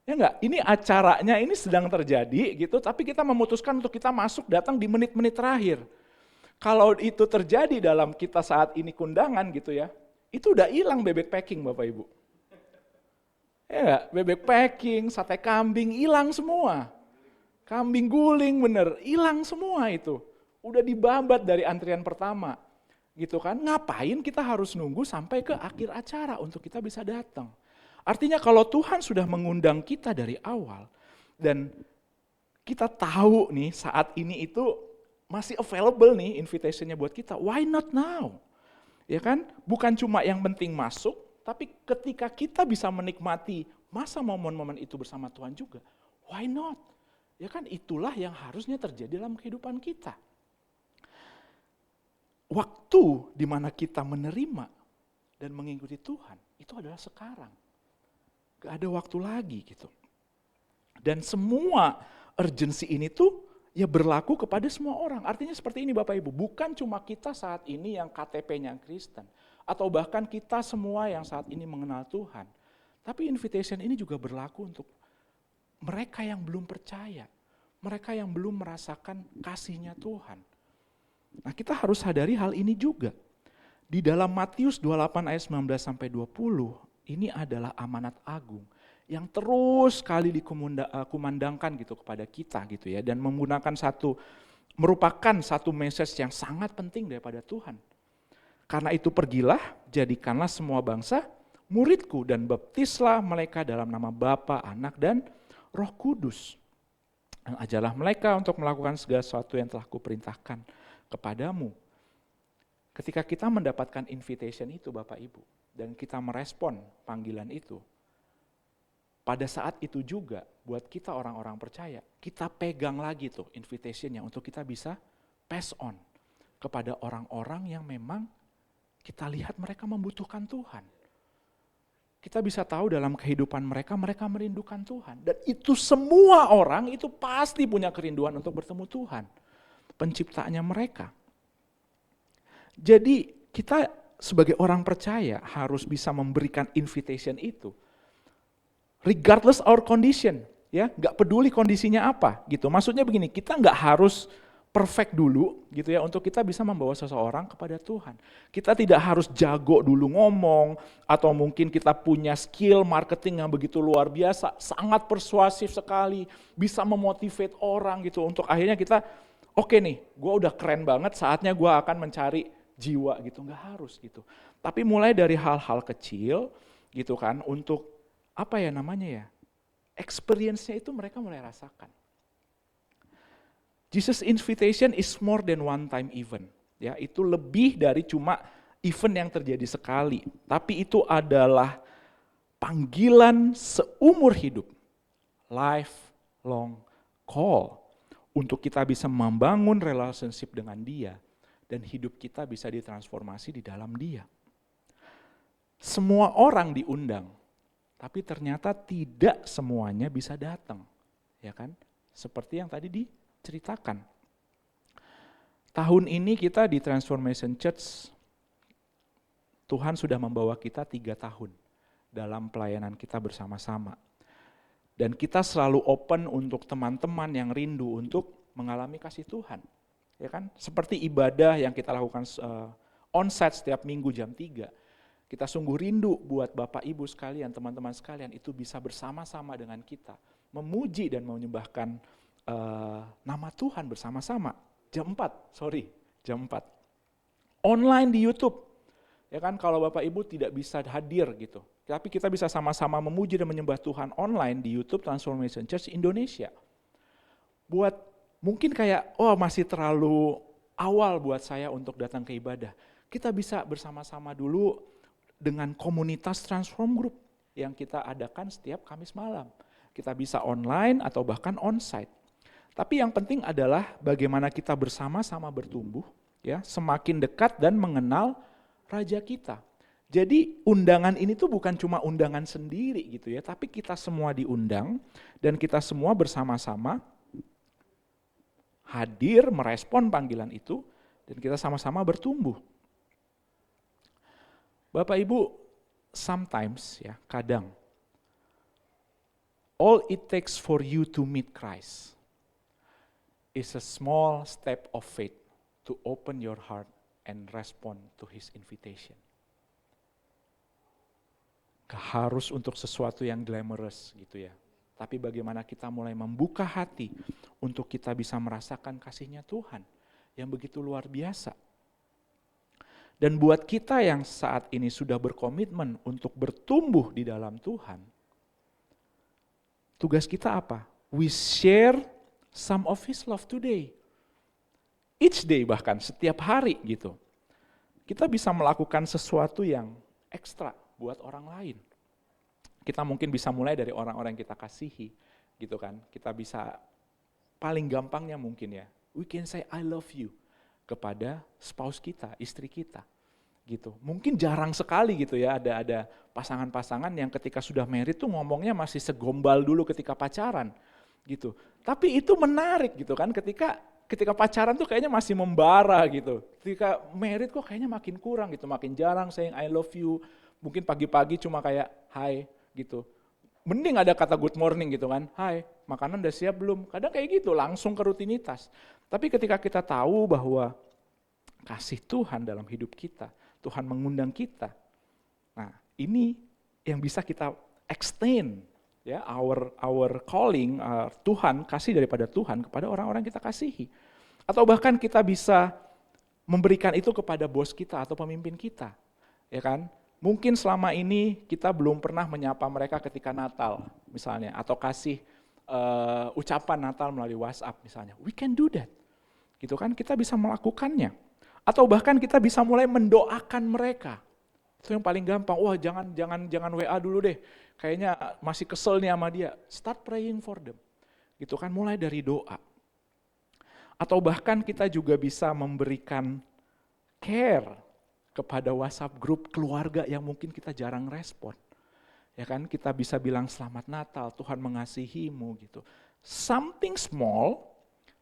ya enggak? Ini acaranya ini sedang terjadi gitu, tapi kita memutuskan untuk kita masuk datang di menit-menit terakhir. Kalau itu terjadi dalam kita saat ini kondangan gitu ya, itu udah hilang bebek packing Bapak Ibu. Ya enggak? Bebek packing, sate kambing hilang semua. Kambing guling bener, hilang semua itu. Udah dibabat dari antrian pertama. Gitu kan? Ngapain kita harus nunggu sampai ke akhir acara untuk kita bisa datang? Artinya kalau Tuhan sudah mengundang kita dari awal, Dan kita tahu nih saat ini itu masih available nih invitation-nya buat kita. Why not now? Ya kan? Bukan cuma yang penting masuk, tapi ketika kita bisa menikmati masa momen-momen itu bersama Tuhan juga, why not? Ya kan, itulah yang harusnya terjadi dalam kehidupan kita. Waktu di mana kita menerima dan mengikuti Tuhan, itu adalah sekarang. Gak ada waktu lagi gitu. Dan semua urgensi ini tuh ya berlaku kepada semua orang. Artinya seperti ini Bapak Ibu, bukan cuma kita saat ini yang KTP-nya Kristen, atau bahkan kita semua yang saat ini mengenal Tuhan. Tapi invitation ini juga berlaku untuk mereka yang belum percaya, mereka yang belum merasakan kasih-Nya Tuhan. Nah, kita harus sadari hal ini juga. Di dalam Matius 28 ayat 19 sampai 20, ini adalah amanat agung yang terus kali dikumandangkan gitu kepada kita gitu ya, dan merupakan satu message yang sangat penting daripada Tuhan. Karena itu pergilah, jadikanlah semua bangsa muridku dan baptislah mereka dalam nama Bapa, Anak dan Roh Kudus. Dan ajarlah mereka untuk melakukan segala sesuatu yang telah kuperintahkan kepadamu. Ketika kita mendapatkan invitation itu Bapak Ibu, dan kita merespon panggilan itu, pada saat itu juga buat kita orang-orang percaya, kita pegang lagi tuh invitation-nya untuk kita bisa pass on kepada orang-orang yang memang kita lihat mereka membutuhkan Tuhan. Kita bisa tahu dalam kehidupan mereka merindukan Tuhan. Dan itu semua orang itu pasti punya kerinduan untuk bertemu Tuhan, penciptanya mereka. Jadi kita sebagai orang percaya harus bisa memberikan invitation itu. Regardless our condition, ya, nggak peduli kondisinya apa, gitu. Maksudnya begini, kita nggak harus perfect dulu, gitu ya, untuk kita bisa membawa seseorang kepada Tuhan. Kita tidak harus jago dulu ngomong, atau mungkin kita punya skill marketing yang begitu luar biasa, sangat persuasif sekali, bisa memotivate orang, gitu. Untuk akhirnya kita, oke nih, gue udah keren banget, saatnya gue akan mencari jiwa, gitu. Nggak harus, gitu. Tapi mulai dari hal-hal kecil, gitu kan, untuk apa ya namanya ya, experience-nya itu mereka mulai rasakan. Jesus invitation is more than one time event. Ya, itu lebih dari cuma event yang terjadi sekali, tapi itu adalah panggilan seumur hidup, lifelong call, untuk kita bisa membangun relationship dengan Dia dan hidup kita bisa ditransformasi di dalam Dia. Semua orang diundang, tapi ternyata tidak semuanya bisa datang, ya kan? Seperti yang tadi diceritakan. Tahun ini kita di Transformation Church, Tuhan sudah membawa kita 3 tahun dalam pelayanan kita bersama-sama. Dan kita selalu open untuk teman-teman yang rindu untuk mengalami kasih Tuhan, ya kan? Seperti ibadah yang kita lakukan onsite setiap minggu jam 3. Kita sungguh rindu buat Bapak Ibu sekalian, teman-teman sekalian itu bisa bersama-sama dengan kita, memuji dan menyembahkan nama Tuhan bersama-sama. Jam 4. Online di YouTube. Ya kan, kalau Bapak Ibu tidak bisa hadir gitu. Tapi kita bisa sama-sama memuji dan menyembah Tuhan online di YouTube Transformation Church Indonesia. Buat mungkin kayak, masih terlalu awal buat saya untuk datang ke ibadah. Kita bisa bersama-sama dulu dengan komunitas Transform Group yang kita adakan setiap Kamis malam. Kita bisa online atau bahkan onsite. Tapi yang penting adalah bagaimana kita bersama-sama bertumbuh, ya, semakin dekat dan mengenal Raja kita. Jadi undangan ini tuh bukan cuma undangan sendiri gitu ya, tapi kita semua diundang dan kita semua bersama-sama hadir merespon panggilan itu dan kita sama-sama bertumbuh. Bapak Ibu, sometimes ya, kadang all it takes for you to meet Christ is a small step of faith to open your heart and respond to His invitation. Gak harus untuk sesuatu yang glamorous gitu ya, tapi bagaimana kita mulai membuka hati untuk kita bisa merasakan kasih-Nya Tuhan yang begitu luar biasa. Dan buat kita yang saat ini sudah berkomitmen untuk bertumbuh di dalam Tuhan, tugas kita apa? we share some of His love today. Each day bahkan, setiap hari gitu. Kita bisa melakukan sesuatu yang ekstra buat orang lain. Kita mungkin bisa mulai dari orang-orang yang kita kasihi, gitu kan. Kita bisa, paling gampangnya mungkin ya, we can say I love you kepada spouse kita, istri kita. Gitu. Mungkin jarang sekali gitu ya, ada pasangan-pasangan yang ketika sudah married tuh ngomongnya masih segombal dulu ketika pacaran. Gitu. Tapi itu menarik gitu kan, ketika pacaran tuh kayaknya masih membara gitu. Ketika married kok kayaknya makin kurang gitu, makin jarang saying I love you. Mungkin pagi-pagi cuma kayak hi gitu. Mending ada kata good morning gitu kan, hi makanan udah siap belum? Kadang kayak gitu, langsung ke rutinitas. Tapi ketika kita tahu bahwa kasih Tuhan dalam hidup kita, Tuhan mengundang kita. Nah ini yang bisa kita extend ya, our calling, Tuhan, kasih daripada Tuhan kepada orang-orang kita kasihi. Atau bahkan kita bisa memberikan itu kepada bos kita atau pemimpin kita. Ya kan? Mungkin selama ini kita belum pernah menyapa mereka ketika Natal misalnya, atau kasih ucapan Natal melalui WhatsApp misalnya. We can do that. Gitu kan? Kita bisa melakukannya. Atau bahkan kita bisa mulai mendoakan mereka. Itu yang paling gampang. Wah, jangan WA dulu deh. Kayaknya masih kesel nih sama dia. Start praying for them. Gitu kan, mulai dari doa. Atau bahkan kita juga bisa memberikan care kepada WhatsApp grup keluarga yang mungkin kita jarang respon. Ya kan, kita bisa bilang selamat Natal, Tuhan mengasihimu gitu. Something small,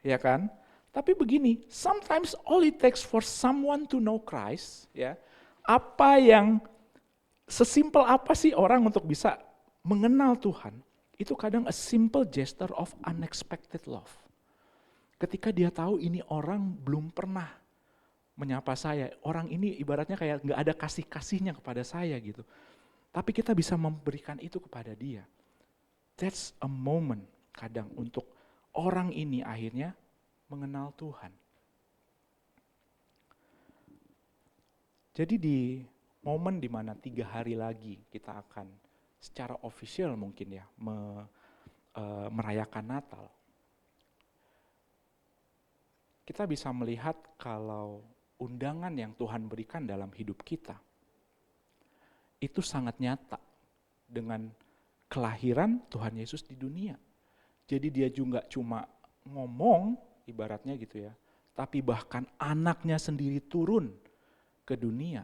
ya kan? Tapi begini, sometimes all it takes for someone to know Christ, ya. Apa yang sesimpel apa sih orang untuk bisa mengenal Tuhan? Itu kadang a simple gesture of unexpected love. Ketika dia tahu ini orang belum pernah menyapa saya, orang ini ibaratnya kayak nggak ada kasih-kasihnya kepada saya gitu. Tapi kita bisa memberikan itu kepada dia. That's a moment kadang untuk orang ini akhirnya mengenal Tuhan. Jadi di momen dimana 3 hari lagi kita akan secara official mungkin ya merayakan Natal. Kita bisa melihat kalau undangan yang Tuhan berikan dalam hidup kita itu sangat nyata dengan kelahiran Tuhan Yesus di dunia. Jadi dia juga cuma ngomong ibaratnya gitu ya, tapi bahkan anaknya sendiri turun ke dunia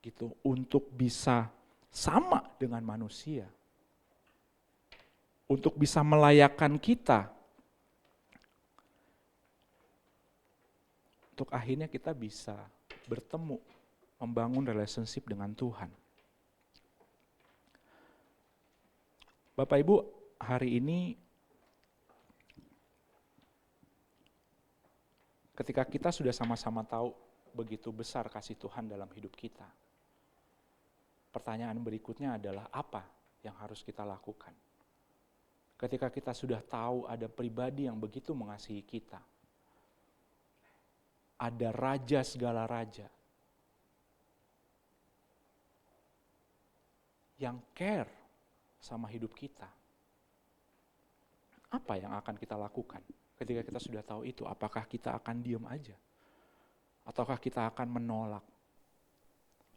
gitu untuk bisa sama dengan manusia, untuk bisa melayakkan kita, untuk akhirnya kita bisa bertemu, membangun relationship dengan Tuhan. Bapak Ibu, hari ini ketika kita sudah sama-sama tahu begitu besar kasih Tuhan dalam hidup kita, pertanyaan berikutnya adalah apa yang harus kita lakukan? Ketika kita sudah tahu ada pribadi yang begitu mengasihi kita, ada raja segala raja yang care sama hidup kita, apa yang akan kita lakukan? Ketika kita sudah tahu itu, apakah kita akan diam aja? Ataukah kita akan menolak?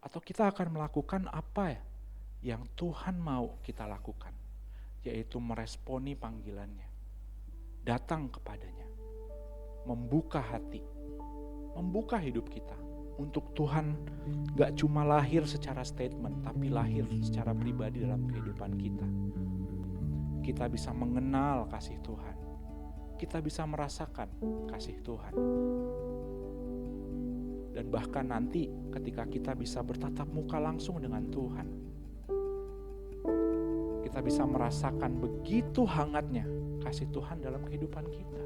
Atau kita akan melakukan apa yang Tuhan mau kita lakukan? Yaitu meresponi panggilannya. Datang kepadanya. Membuka hati. Membuka hidup kita. Untuk Tuhan gak cuma lahir secara statement, tapi lahir secara pribadi dalam kehidupan kita. Kita bisa mengenal kasih Tuhan. Kita bisa merasakan kasih Tuhan. Dan bahkan nanti ketika kita bisa bertatap muka langsung dengan Tuhan, kita bisa merasakan begitu hangatnya kasih Tuhan dalam kehidupan kita.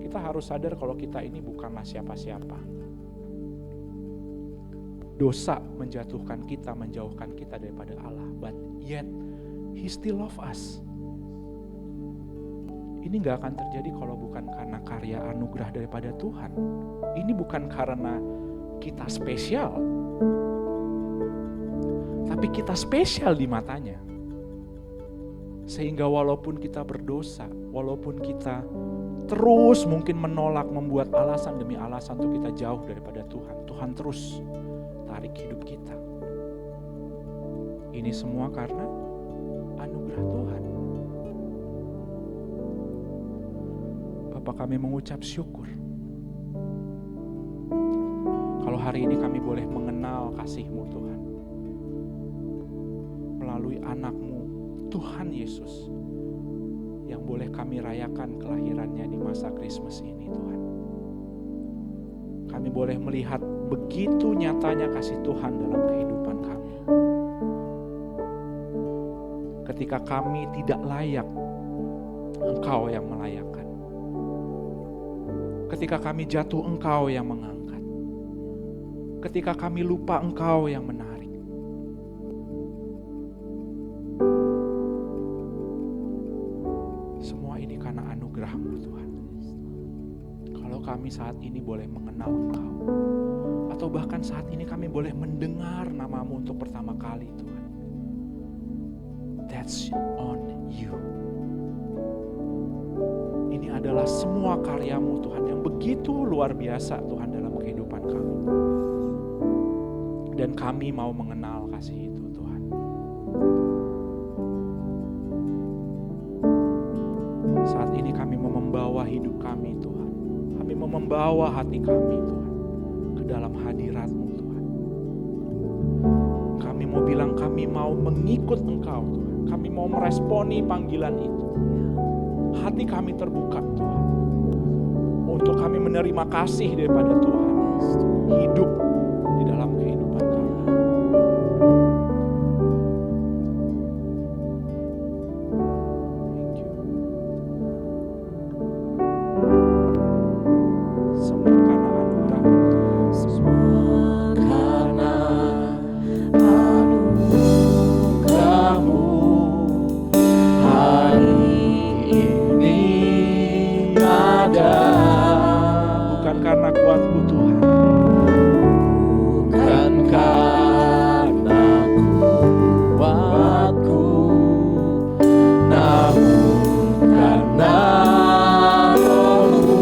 Kita harus sadar kalau kita ini bukanlah siapa-siapa. Dosa menjatuhkan kita, menjauhkan kita daripada Allah, but yet He still love us. Ini gak akan terjadi kalau bukan karena karya anugerah daripada Tuhan. Ini bukan karena kita spesial, tapi kita spesial di matanya. Sehingga walaupun kita berdosa, walaupun kita terus mungkin menolak, membuat alasan demi alasan untuk kita jauh daripada Tuhan, Tuhan terus tarik hidup kita. Ini semua karena anugerah Tuhan. Bapa, kami mengucap syukur kalau hari ini kami boleh mengenal kasih-Mu Tuhan melalui anak-Mu Tuhan Yesus yang boleh kami rayakan kelahirannya di masa Christmas ini Tuhan. Kami boleh melihat begitu nyatanya kasih Tuhan dalam kehidupan kami. Ketika kami tidak layak, Engkau yang melayakkan. Ketika kami jatuh, Engkau yang mengangkat. Ketika kami lupa, Engkau yang menarik. Semua ini karena anugerah-Mu Tuhan. Kalau kami saat ini boleh mengenal Engkau, atau bahkan saat ini kami boleh mendengar nama-Mu untuk pertama kali Tuhan, that's on you. Ini adalah semua karya-Mu Tuhan yang begitu luar biasa Tuhan dalam kehidupan kami. Dan kami mau mengenal kasih itu Tuhan. Saat ini kami mau membawa hidup kami Tuhan. Kami mau membawa hati kami Tuhan ke dalam hadirat-Mu Tuhan. Kami mau bilang kami mau mengikut Engkau Tuhan. Kami mau meresponi panggilan itu. Hati kami terbuka Tuhan. Untuk kami menerima kasih daripada Tuhan. Hidup di dalam kehidupan kami. Thank you. Semua karena anugerah-Mu. Semua karena anugerah-Mu hari ini ada. Bukan karena kuatku Tuhan. Bukan karena kuatku, namun karena Roh-Mu.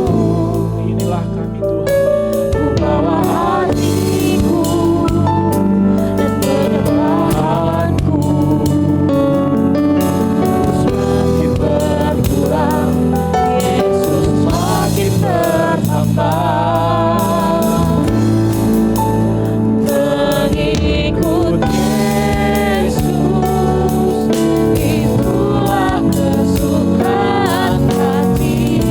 Inilah kami Tuhan. Ku bawa hatiku dan penyembahanku semakin berkurang, Yesus semakin bertambah. Mengikut Yesus, itulah kesukaan hatiku.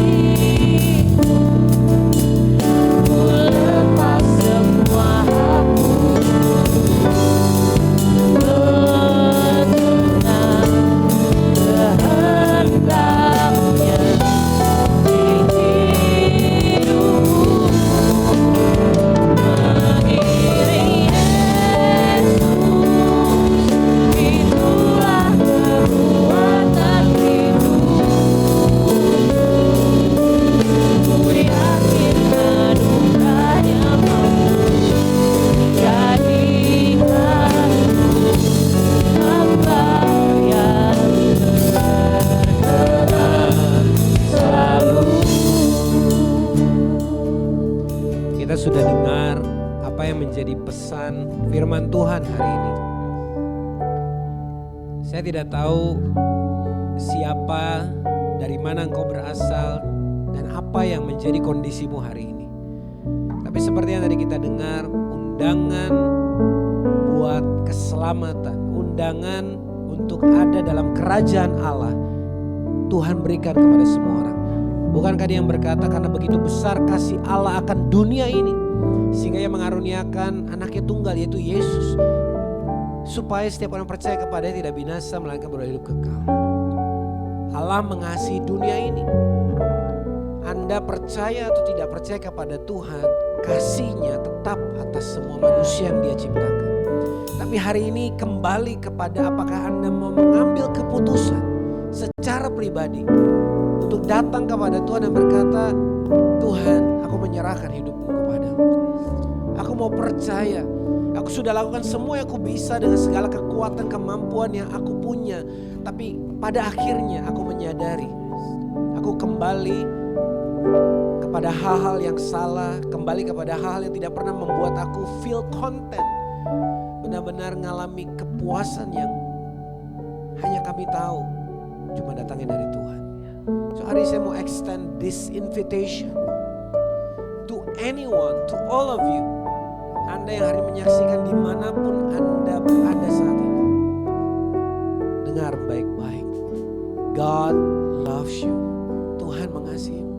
Ku lepas semua hapus, mendengar kehendaknya di hidupku. Mengiring Yesus, itulah kekuatan hidupku. Ku yakin anugerahnya mampu jadikan hamba yang berkenan selalu. Kita sudah dengar apa yang menjadi pesan firman Tuhan hari ini. Saya tidak tahu siapa, dari mana engkau berasal, dan apa yang menjadi kondisimu hari ini. Tapi seperti yang tadi kita dengar, undangan buat keselamatan, undangan untuk ada dalam kerajaan Allah, Tuhan berikan kepada semua orang. Bukankah Dia yang berkata karena begitu besar kasih Allah akan dunia ini, sehingga Ia mengaruniakan anaknya tunggal yaitu Yesus, supaya setiap orang percaya kepada-Nya tidak binasa melainkan beroleh hidup kekal. Allah mengasihi dunia ini. Anda percaya atau tidak percaya kepada Tuhan, kasih-Nya tetap atas semua manusia yang Dia ciptakan. Tapi hari ini kembali kepada apakah Anda mau mengambil keputusan secara pribadi untuk datang kepada Tuhan dan berkata, Tuhan, aku menyerahkan hidupku kepadamu. Aku mau percaya, aku Aku sudah lakukan semua yang aku bisa dengan segala kekuatan, kemampuan yang aku punya. Tapi pada akhirnya aku menyadari, aku kembali kepada hal-hal yang salah, kembali kepada hal-hal yang tidak pernah membuat aku feel content. Benar-benar ngalami kepuasan yang hanya kami tahu cuma datangnya dari Tuhan. So hari saya mau extend this invitation to anyone, to all of you. Anda yang hari menyaksikan dimanapun Anda berada saat ini. Dengar baik-baik. God loves you. Tuhan mengasihimu.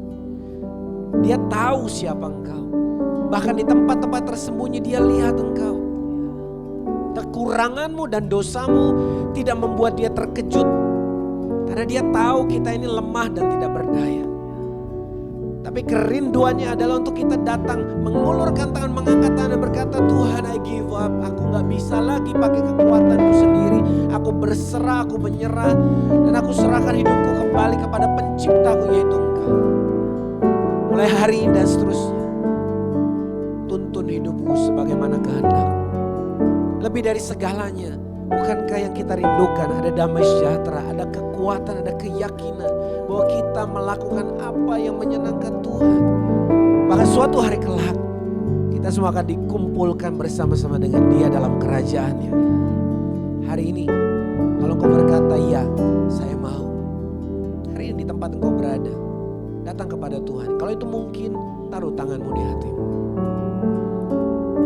Dia tahu siapa engkau. Bahkan di tempat-tempat tersembunyi Dia lihat engkau. Kekuranganmu dan dosamu tidak membuat Dia terkejut. Karena Dia tahu kita ini lemah dan tidak berdaya. Tapi kerinduannya adalah untuk kita datang, mengulurkan tangan, mengangkat tangan dan berkata, Tuhan, I give up. Aku gak bisa lagi pakai kekuatanku sendiri. Aku berserah, aku menyerah. Dan aku serahkan hidupku kembali kepada penciptaku, yaitu Engkau. Mulai hari ini dan seterusnya, tuntun hidupku sebagaimana kehendak-Mu. Lebih dari segalanya, bukankah yang kita rindukan ada damai sejahtera, ada kekuatan, ada keyakinan bahwa kita melakukan apa yang menyenangkan Tuhan. Bahkan suatu hari kelak kita semua akan dikumpulkan bersama-sama dengan Dia dalam kerajaannya. Hari ini kalau engkau berkata ya, saya mau. Hari ini di tempat engkau berada, datang kepada Tuhan. Kalau itu mungkin, taruh tanganmu di hatimu.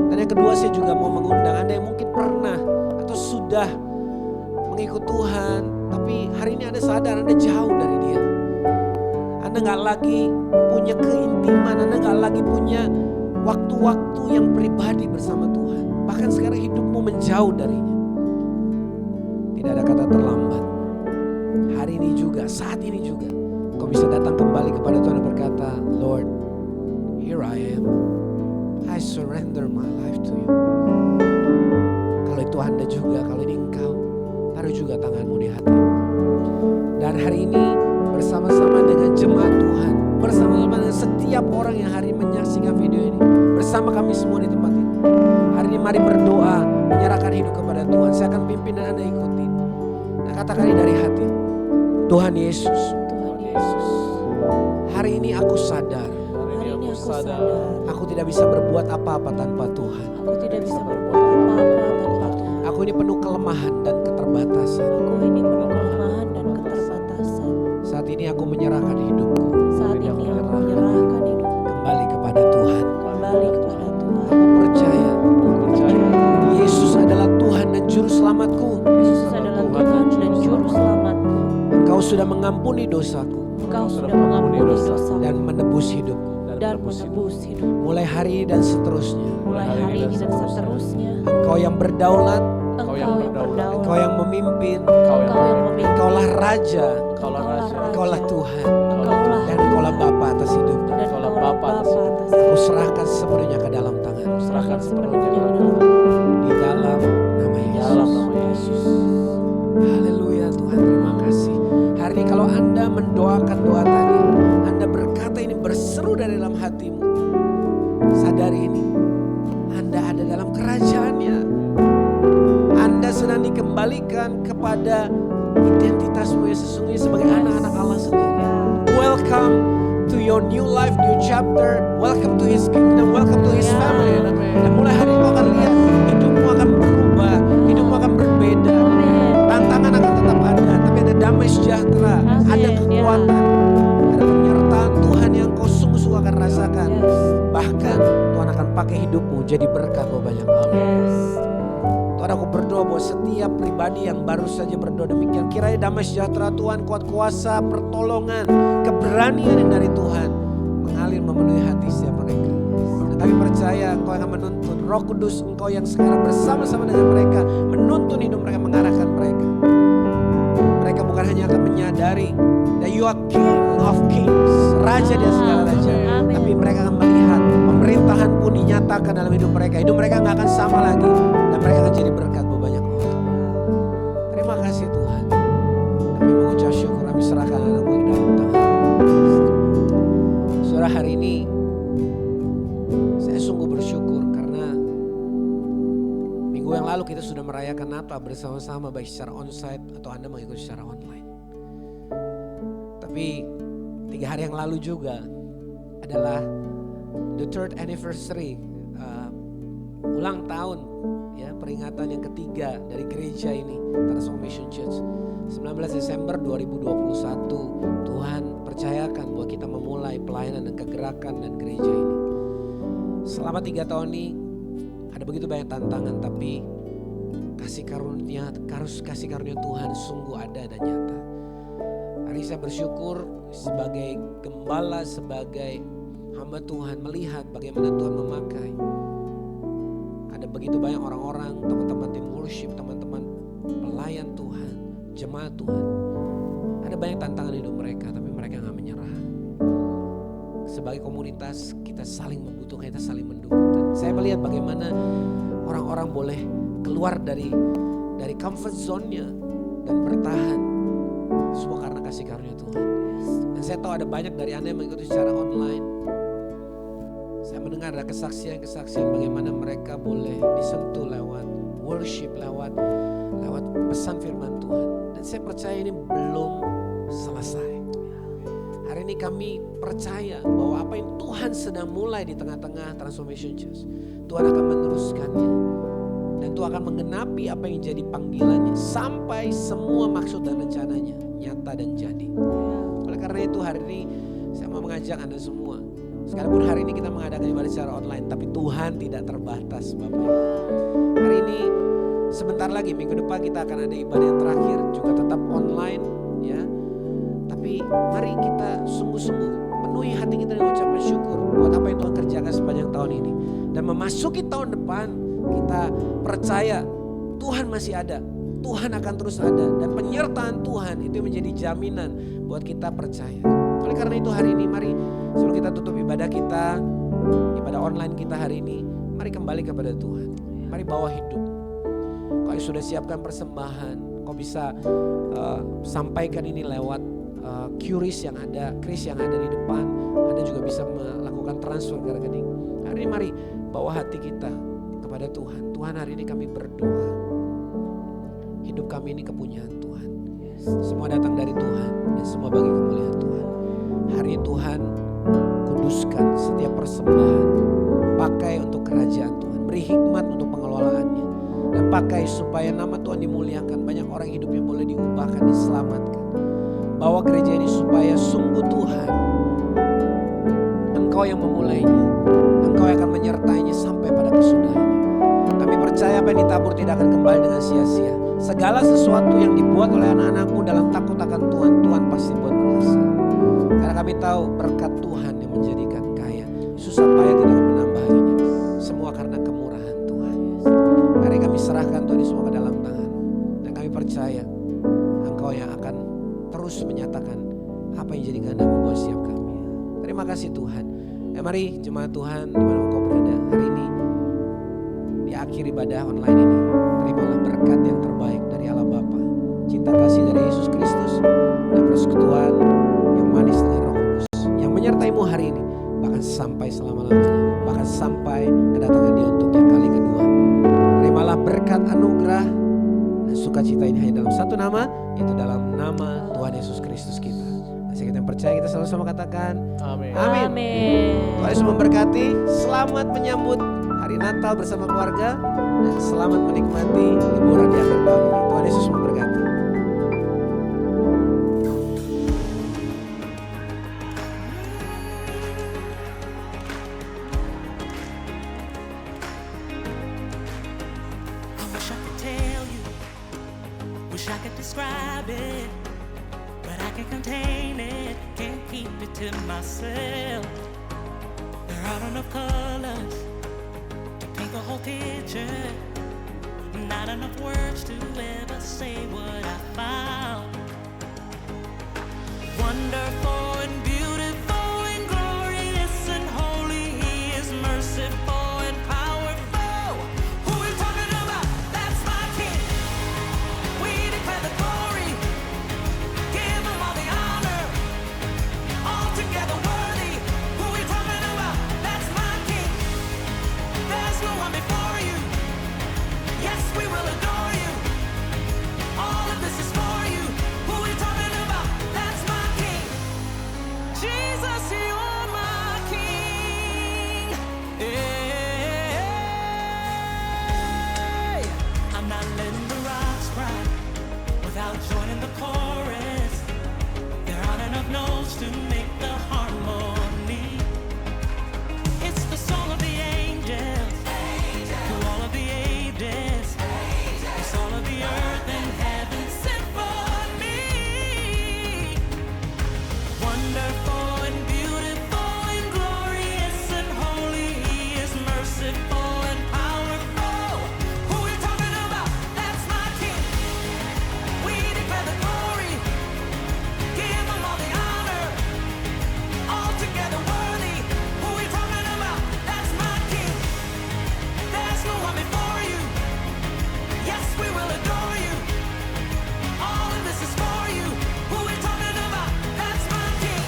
Dan yang kedua, saya juga mau mengundang Anda yang mungkin pernah atau sudah mengikut Tuhan, tapi hari ini Anda sadar Anda jauh dari Dia. Anda gak lagi punya keintiman, Anda gak lagi punya waktu-waktu yang pribadi bersama Tuhan. Bahkan sekarang hidupmu menjauh darinya. Tidak ada kata terlambat. Hari ini juga, saat ini juga, kau bisa datang kembali kepada Tuhan dan berkata, Lord, here I am. I surrender my life to you. Kalau itu Anda juga, kalau ini engkau, taruh juga tanganmu di hati. Dan hari ini bersama-sama dengan jemaat Tuhan, bersama-sama dengan setiap orang yang hari ini menyaksikan video ini, bersama kami semua di tempat ini. Hari ini mari berdoa, menyerahkan hidup kepada Tuhan. Saya akan pimpin dan Anda ikuti. Dan katakan ini dari hati. Tuhan Yesus, hari ini aku sadar, aku tidak bisa berbuat apa-apa tanpa Tuhan. Aku tidak bisa berbuat apa-apa tanpa Tuhan. Aku ini penuh kelemahan dan keterbatasan. Aku ini penuh kelemahan dan keterbatasan. Saat ini aku menyerahkan hidupku Saat ini aku menyerahkan hidup kembali kepada Tuhan. kembali kepada Tuhan. Aku percaya Aku percaya Yesus adalah Tuhan dan Juru Selamatku. Yesus adalah Tuhan dan Juru Selamatku. Engkau sudah mengampuni dosaku Engkau sudah mengampuni dosa dan menebus hidupku. dan menebus hidup. Mulai hari ini dan seterusnya, Mulai hari ini dan seterusnya, Engkau yang berdaulat, Engkau yang berdaulat, Engkau yang memimpin, Engkau yang memimpin, Engkaulah Raja, Engkaulah Raja, Engkaulah Tuhan, Engkaulah dan Engkaulah Bapa atas hidupku. dan Engkaulah Bapa atas Aku serahkan sepenuhnya ke dalam tangan. serahkan sepenuhnya ke dalam Di dalam nama Yesus. Haleluya Tuhan, terima kasih. Hari ini kalau Anda mendoakan doa tadi, Anda berkata ini berseru dari dalam hatimu, sadari ini, Anda ada dalam kerajaannya. Anda sedang dikembalikan kepada identitasmu yang sesungguhnya sebagai anak-anak Allah sendiri. Welcome to your new life, new chapter. Welcome to His kingdom, welcome to His family. Dan mulai hari ini kau akan lihat hidupmu akan berubah, hidupmu akan berbeda. Tantangan akan tetap ada, tapi ada damai sejahtera, ada kekuatan, ada penyertaan Tuhan yang kau sungguh-sungguh akan rasakan. Bahkan Tuhan akan pakai hidupmu jadi berkat buat banyak orang. Tuhan, aku berdoa buat setiap pribadi yang baru saja berdoa demikian, kiranya damai sejahtera Tuhan, kuat kuasa, pertolongan, keberanian yang dari Tuhan mengalir memenuhi hati setiap mereka. Dan kami percaya Engkau akan menuntun, Roh Kudus Engkau yang sekarang bersama-sama dengan mereka, menuntun hidup mereka, mengarahkan mereka. Mereka bukan hanya akan menyadari that you are King of Kings, Raja di atas segala raja, tapi mereka akan melihat pemerintahan pun dinyatakan dalam hidup mereka. Hidup mereka gak akan sama lagi, dan mereka akan jadi berkat buat banyak orang. Terima kasih Tuhan. Kami mengucap syukur, kami serahkan anakmu di dalam tangan. Saudara, hari ini saya sungguh bersyukur karena kita sudah merayakan Natal bersama-sama baik secara onsite atau Anda mengikuti secara online. Tapi 3 hari yang lalu juga adalah the 3rd anniversary, ulang tahun ya, peringatan yang ketiga dari gereja ini, Transformation Church. 19 Desember 2021 Tuhan percayakan bahwa kita memulai pelayanan dan kegerakan dan gereja ini. Selama 3 tahun ini ada begitu banyak tantangan, tapi kasih karunia Tuhan sungguh ada dan nyata. Hari saya bersyukur sebagai gembala, sebagai hamba Tuhan, melihat bagaimana Tuhan memakai. Ada begitu banyak orang-orang, teman-teman tim worship, teman-teman pelayan Tuhan, jemaat Tuhan. Ada banyak tantangan hidup mereka, tapi mereka gak menyerah. Sebagai komunitas kita saling membutuhkan, kita saling mendukung. Dan saya melihat bagaimana orang-orang boleh keluar dari comfort zone-nya dan bertahan. Semua karena kasih karunia Tuhan. Dan saya tahu ada banyak dari Anda yang mengikuti secara online. Saya mendengar ada kesaksian-kesaksian bagaimana mereka boleh disentuh lewat worship, lewat pesan firman Tuhan. Dan saya percaya ini belum selesai. Hari ini kami percaya bahwa apa yang Tuhan sedang mulai di tengah-tengah Transformation Church, Tuhan akan meneruskannya. Dan Tuhan akan menggenapi apa yang jadi panggilannya sampai semua maksud dan rencananya nyata dan jadi. Oleh karena itu hari ini saya mau mengajak Anda semua. Sekalipun hari ini kita mengadakan ibadah secara online, tapi Tuhan tidak terbatas Bapak Ibu. Hari ini sebentar lagi minggu depan kita akan ada ibadah yang terakhir juga tetap online ya. Tapi mari kita sungguh-sungguh penuhi hati kita dengan ucapan syukur buat apa yang Tuhan kerjakan sepanjang tahun ini. Dan memasuki tahun depan kita percaya Tuhan masih ada, Tuhan akan terus ada, dan penyertaan Tuhan itu menjadi jaminan buat kita percaya. Oleh karena itu hari ini mari sebelum kita tutup ibadah kita, ibadah online kita hari ini, mari kembali kepada Tuhan. Mari bawa hidup. Kau yang sudah siapkan persembahan, kau bisa sampaikan ini lewat Kris yang ada di depan. Anda juga bisa melakukan transfer ke rekening. Hari ini mari bawa hati kita kepada Tuhan. Tuhan, hari ini kami berdoa. Hidup kami ini kepunyaan Tuhan. Semua datang dari Tuhan dan semua bagi kemuliaan Tuhan. Hari ini Tuhan kuduskan setiap persembahan. Pakai untuk kerajaan Tuhan. Beri hikmat untuk pengelolaannya. Dan pakai supaya nama Tuhan dimuliakan. Banyak orang hidupnya boleh diubahkan, diselamatkan. Bawa gereja ini supaya sungguh Tuhan, Engkau yang memulainya. Engkau yang akan menyertainya sampai pada kesudahannya. Kami percaya apa yang ditabur tidak akan kembali dengan sia-sia. Segala sesuatu yang dibuat oleh anak-anakmu dalam takut akan Tuhan, Tuhan pasti buat berhasil. Karena kami tahu berkat Tuhan yang menjadikan kaya. Susah payah tidak akan menambahinya. Semua karena kemurahan Tuhan. Hari kami serahkan Tuhan ini semua ke dalam tangan. Dan kami percaya Engkau yang akan terus menyatakan apa yang jadi kehendak-Mu buat setiap kami. Terima kasih Tuhan. Mari jemaat Tuhan dimana engkau berada hari ini, di akhir ibadah online ini, terimalah berkat yang terbaik dari Allah Bapa, cinta kasih dari Yesus Kristus, dan persekutuan yang manis dengan Roh Kudus yang menyertai-Mu hari ini, bahkan sampai selama-lamanya, bahkan sampai kedatangan Dia untuk yang kali kedua. Terimalah berkat, anugerah dan sukacita ini hanya dalam satu nama, yaitu dalam nama Tuhan Yesus Kristus kita. Kita yang percaya, kita sama-sama katakan amin. Amin. Tuhan Yesus memberkati. Selamat menyambut hari Natal bersama keluarga dan selamat menikmati liburan di akhir tahun ini. Tuhan Yesus memberkati. I wish I could tell you, wish I could describe it. But I can't contain it, can't keep it to myself. There aren't enough colors to paint the whole picture. Not enough words to ever say what I found. Wonderful and beautiful and glorious and holy, He is merciful and powerful. Who are we talking about? That's my King. We declare the glory. Give Him all the honor. Altogether worthy. Who are we talking about? That's my King. There's no one before you. Yes, we will wonderful and beautiful and glorious and holy. He is merciful and powerful. Who we talking about? That's my King. We declare the glory. Give him all the honor. Altogether worthy. Who we talking about? That's my King. There's no one before you. Yes, we will adore you. All of this is for you. Who we talking about? That's my King.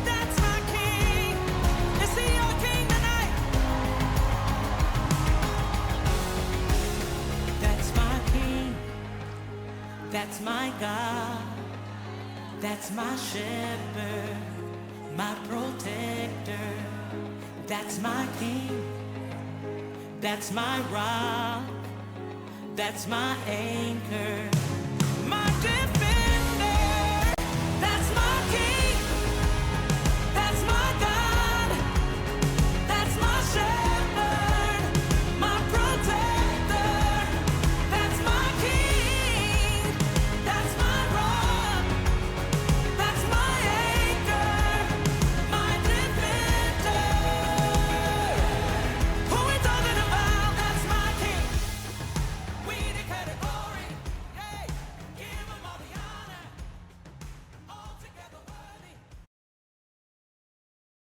That's my King. Is he your King tonight? That's my King. That's my God. That's my shepherd, my protector. That's my King. That's my rock. That's my anchor. My defender.